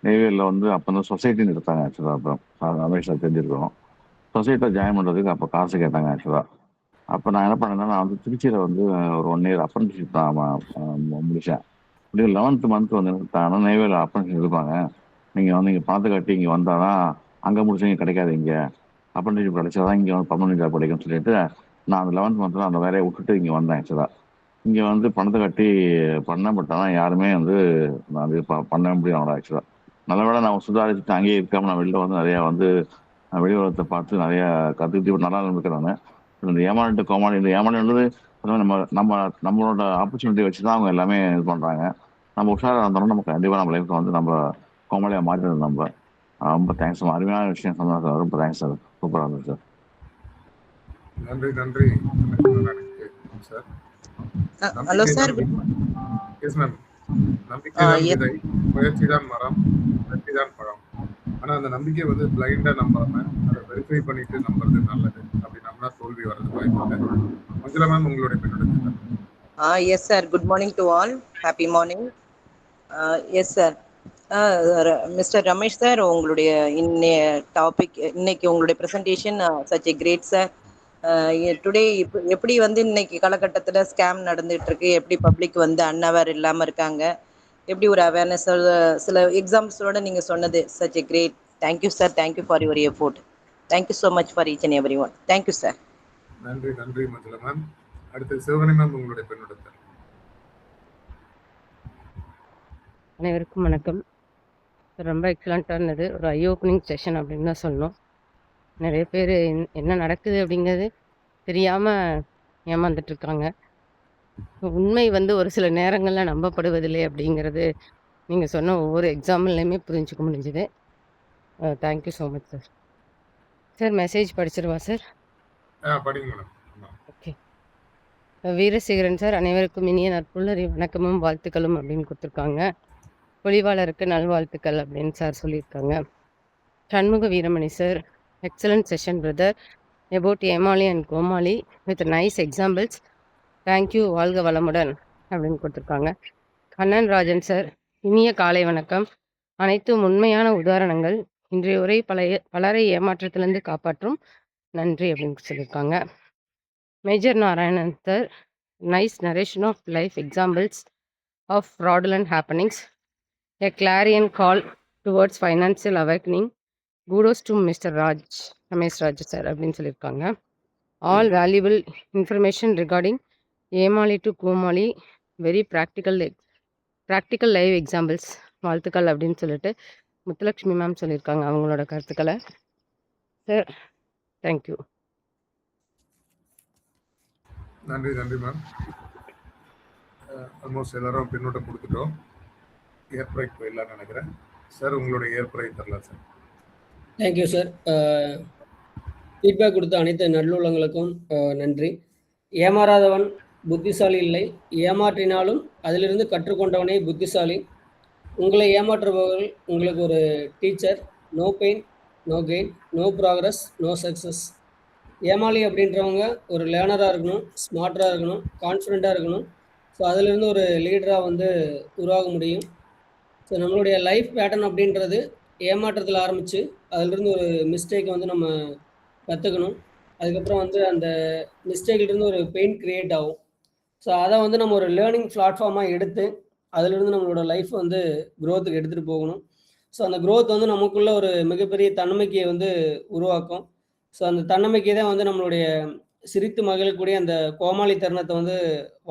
நெய்வேலியில் வந்து அப்போ வந்து சொசைட்டின்னு எடுத்தாங்க ஆக்சுவலாக. அப்புறம் ரமேஷ் சார் தெரிஞ்சிருக்கணும். சொசைட்டியில் ஜாயின் பண்ணுறதுக்கு அப்போ காசு கேட்டாங்க ஆக்சுவலாக. அப்போ நான் என்ன பண்ணேன்னா, நான் வந்து திருச்சியில் வந்து ஒரு 1 இயர் அப்ரண்டிஷிப் தான் முடித்தேன். இப்படி 11th மந்த் வந்து எடுத்தாங்கன்னா நெய்வேலியில் அப்ரண்டிஷிப் எடுப்பாங்க. நீங்கள் வந்து இங்கே பணத்தை கட்டி இங்கே வந்தால் தான், அங்கே முடிச்சவங்க கிடைக்காது, இங்கே அப்ரண்டிஷிப் கிடைச்சா தான் இங்கே வந்து பர்மனெண்ட் ஜாப் கிடைக்கும்னு சொல்லிட்டு நான் அந்த 11th மந்த்தில் அந்த வேலையை விட்டுட்டு இங்கே வந்தேன் ஆக்சுவலாக. இங்கே வந்து பணத்தை கட்டி பண்ணேன். பட் ஆனால் யாருமே வந்து நான் அது பண்ண முடியும் அவங்கள ஆக்சுவலாக. நல்ல வேலை நான் சுதாரிச்சுட்டு அங்கேயே இருக்காமல் நான் வெளில வந்து நிறையா வந்து வெளி உலகத்தை பார்த்து நிறையா கற்றுக்கிட்டு நல்லா இருந்திருக்கேன் நான். இந்த ஏமாண்டு கோமாளி, இந்த ஏமாண்டுன்றது நம்மளோட ஆப்பர்ச்சுனிட்டி வச்சு தான் அவங்க எல்லாமே இது பண்ணுறாங்க. நம்ம உஷாராக இருந்தோம்னா நமக்கு கண்டிப்பாக நம்ம லைஃப்பில் வந்து நம்ம கோமாளியாக மாற்றிடுது நம்ம. ரொம்ப தேங்க்ஸ் சார், அருமையான விஷயம் சொன்னார் சார். ரொம்ப தேங்க்ஸ் சார், சூப்பராக இருந்தது சார். நன்றி நன்றி sir. Hello sir. Yes ma'am. நம்பிக்கைதான் விதை, முயற்சிதான் மரம், வெற்றிதான் பழம். ஆனா அந்த நம்பிக்கை வந்து பிளைண்டா நம்பாம அதை வெரிஃபை பண்ணிட்டு நம்புறது நல்லது. அப்படி நம்பினா தோல்வி வர்றது வாய்ப்பு இல்லை. மஞ்சுளா மேம், உங்களுடைய பின்னோட்டத்தை. Yes sir, good morning to all, happy morning. Yes sir, mister Ramesh sir, உங்களுடைய இன்னைக்கு உங்களுடைய presentation such a great sir. Today எப்படி வந்து இன்னைக்கு காலகட்டத்தில் ஸ்கேம் நடந்துட்டு இருக்கு, எப்படி பப்ளிக் வந்து அன்அவேர் இல்லாமல் இருக்காங்க, எப்படி ஒரு அவேர்னஸ் சில எக்ஸாம்பிள்ஸோட நீங்கள் சொன்னது such a great. Thank you sir, thank you for your effort. Thank you so much for each and every one. Thank you sir. நன்றி நன்றி மஞ்சுளா மேம். அடுத்து சிவகணி மேம், உங்களுடைய பெண்ணுடத்தல். அனைவருக்கும் வணக்கம். ரொம்ப எக்ஸலண்ட்டாக இருந்தது. ஒரு ஐ ஓப்பனிங் செஷன் அப்படின்னு தான் சொல்லணும். நிறைய பேர் என்ன நடக்குது அப்படிங்கிறது தெரியாமல் ஏமாந்துட்டுருக்காங்க. உண்மை வந்து ஒரு சில நேரங்களில் நம்பப்படுவதில்லை அப்படிங்கிறது நீங்கள் சொன்ன ஒவ்வொரு எக்ஸாம்பிள்லையுமே புரிஞ்சுக்க முடிஞ்சுது. Thank you so much sir. Sir message படிச்சிருவா சார்? படிங்க மேடம். ஓகே. வீரசேகரன் சார், அனைவருக்கும் இனிய நற்புல்லரி வணக்கமும் வாழ்த்துக்களும் அப்படின்னு கொடுத்துருக்காங்க. பொழிவாளருக்கு நல்வாழ்த்துக்கள் அப்படின்னு சார் சொல்லியிருக்காங்க. Shanmuga Veeramani sir, excellent session brother about ஏமாளி அண்ட் கோமாளி வித் நைஸ் எக்ஸாம்பிள்ஸ். தேங்க்யூ, வாழ்க வளமுடன் அப்படின்னு கொடுத்துருக்காங்க. கண்ணன் ராஜன் சார், இனிய காலை வணக்கம். அனைத்தும் உண்மையான உதாரணங்கள். இன்றைய உரை பலரை ஏமாற்றத்திலிருந்து காப்பாற்றும். நன்றி அப்படின்னு சொல்லியிருக்காங்க. Major Narayanan sir, nice narration of life examples of fraudulent happenings. A clarion call towards financial awakening. Kudos to Mr. Ramesh Raj sir அப்படின்னு சொல்லியிருக்காங்க. All valuable information regarding ஏமாளி டு கோமாளி, வெரி ப்ராக்டிக்கல் லைவ் எக்ஸாம்பிள்ஸ். வாழ்த்துக்கள் அப்படின்னு சொல்லிட்டு Muthulakshmi ma'am சொல்லியிருக்காங்க அவங்களோட கருத்துக்களை. Sir thank you. நன்றி நன்றி மேம். ஆல்மோஸ்ட் எல்லாரும் பின்னோட்டம் கொடுத்துட்டோம். ஏற்புரை போயிடலாம்னு நினைக்கிறேன். சார், உங்களுடைய ஏற்புரை தரலாம் சார். Thank you sir. ஃபீட்பேக் கொடுத்த அனைத்து நல்லுள்ளங்களுக்கும் நன்றி. ஏமாறாதவன் புத்திசாலி இல்லை, ஏமாற்றினாலும் அதிலிருந்து கற்றுக்கொண்டவனே புத்திசாலி. உங்களை ஏமாற்றுபவர்கள் உங்களுக்கு ஒரு teacher. No pain no gain, no progress no success. ஏமாளி அப்படின்றவங்க ஒரு லேர்னராக இருக்கணும், ஸ்மார்ட்டராக இருக்கணும், கான்ஃபிடெண்ட்டாக இருக்கணும். ஸோ அதிலிருந்து ஒரு லீடராக வந்து உருவாக முடியும். ஸோ நம்மளுடைய லைஃப் பேட்டர்ன் அப்படின்றது ஏமாற்றத்தில் ஆரம்பித்து அதிலிருந்து ஒரு மிஸ்டேக்கை வந்து நம்ம கற்றுக்கணும். அதுக்கப்புறம் வந்து அந்த மிஸ்டேக்லேருந்து ஒரு பெயின் க்ரியேட் ஆகும். ஸோ அதை வந்து நம்ம ஒரு லேர்னிங் பிளாட்ஃபார்மாக எடுத்து அதிலிருந்து நம்மளோட லைஃப் வந்து க்ரோத்துக்கு எடுத்துகிட்டு போகணும். ஸோ அந்த க்ரோத் வந்து நமக்குள்ள ஒரு மிகப்பெரிய தன்னம்பிக்கையை வந்து உருவாக்கும். ஸோ அந்த தன்னம்பிக்கை தான் வந்து நம்மளுடைய சிரித்து மகிழக்கூடிய அந்த கோமாளி தருணத்தை வந்து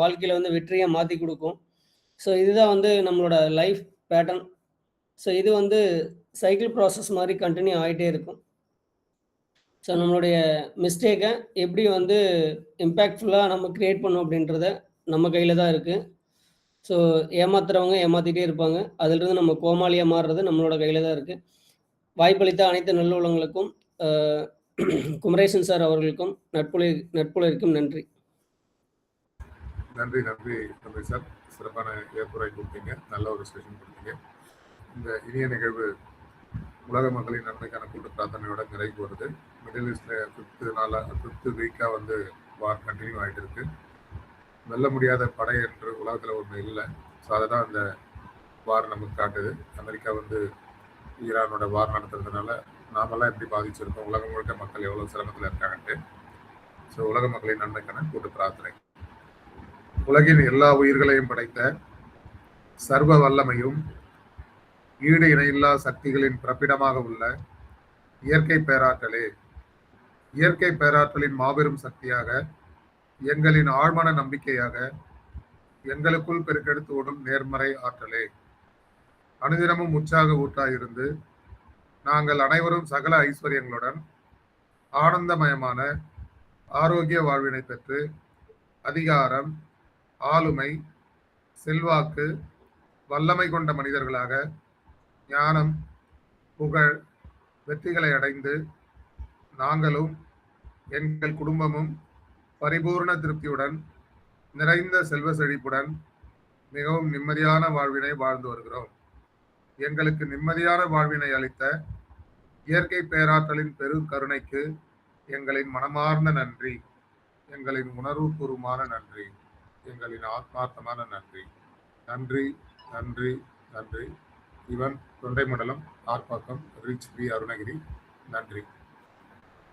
வாழ்க்கையில் வந்து வெற்றியாக மாற்றி கொடுக்கும். ஸோ இதுதான் வந்து நம்மளோட லைஃப் பேட்டர்ன். ஸோ இது வந்து சைக்கிள் ப்ராசஸ் மாதிரி கண்டினியூ ஆகிட்டே இருக்கும். ஸோ நம்மளுடைய மிஸ்டேக்கை எப்படி வந்து இம்பேக்ட்ஃபுல்லாக நம்ம க்ரியேட் பண்ணோம் அப்படின்றத நம்ம கையில் தான் இருக்குது. ஸோ ஏமாத்துறவங்க ஏமாற்றிட்டே இருப்பாங்க. அதிலிருந்து நம்ம கோமாளியாக மாறுறது நம்மளோட கையில் தான் இருக்குது. வாய்ப்பளித்த அனைத்து நல்லுள்ளங்களுக்கும் குமரேசன் சார் அவர்களுக்கும் நட்புலருக்கும் நன்றி. நன்றி நன்றி நன்றி சார். சிறப்பான ஏற்புரை கொடுத்தீங்க, நல்ல ஒரு செஷன் கொடுத்தீங்க. இந்த இனிய நிகழ்வு உலக மக்களின் நன்மைக்கான கூட்டு பிரார்த்தனையோட நிறைவு வருது. மிடில் ஈஸ்டில் 5th வீக்காக வந்து வார் கண்டினியூ ஆகிட்டு இருக்கு. வெல்ல முடியாத படை என்று உலகத்தில் ஒன்று இல்லை. ஸோ அதை தான் அந்த வார் நமக்கு காட்டுது. அமெரிக்கா வந்து ஈரானோட வார் நடத்துறதுனால நாமெல்லாம் எப்படி பாதிச்சிருக்கோம், உலகம் முழுக்க மக்கள் எவ்வளோ சிரமத்தில் இருக்காங்கன்ட்டு. ஸோ உலக மக்களின் நன்மைக்கான கூட்டு பிரார்த்தனை. உலகின் எல்லா உயிர்களையும் படைத்த சர்வ வல்லமையும் ஈடு இணையில்லா சக்திகளின் பிறப்பிடமாக உள்ள இயற்கை பேராற்றலே, இயற்கை பேராற்றலின் மாபெரும் சக்தியாக, எங்களின் ஆழ்மன நம்பிக்கையாக, எங்களுக்குள் பெருக்கெடுத்து ஓடும் நேர்மறை ஆற்றலே, அனுதினமும் உற்சாக ஊட்டாயிருந்து நாங்கள் அனைவரும் சகல ஐஸ்வர்யங்களுடன் ஆனந்தமயமான ஆரோக்கிய வாழ்வினை பெற்று அதிகாரம், ஆளுமை, செல்வாக்கு, வல்லமை கொண்ட மனிதர்களாக ஞானம், புகழ், வெற்றிகளை அடைந்து நாங்களும் எங்கள் குடும்பமும் பரிபூர்ண திருப்தியுடன் நிறைந்த செல்வ செழிப்புடன் மிகவும் நிம்மதியான வாழ்வினை வாழ்ந்து வருகிறோம். எங்களுக்கு நிம்மதியான வாழ்வினை அளித்த இயற்கை பேராற்றலின் பெரும் கருணைக்கு எங்களின் மனமார்ந்த நன்றி, எங்களின் உணர்வுபூர்வமான நன்றி, எங்களின் ஆத்மார்த்தமான நன்றி. நன்றி நன்றி நன்றி. இவன் தொண்டை மண்டலம், ஆர்ப்பாக்கம், ரீச் பி அருணகிரி. நன்றி.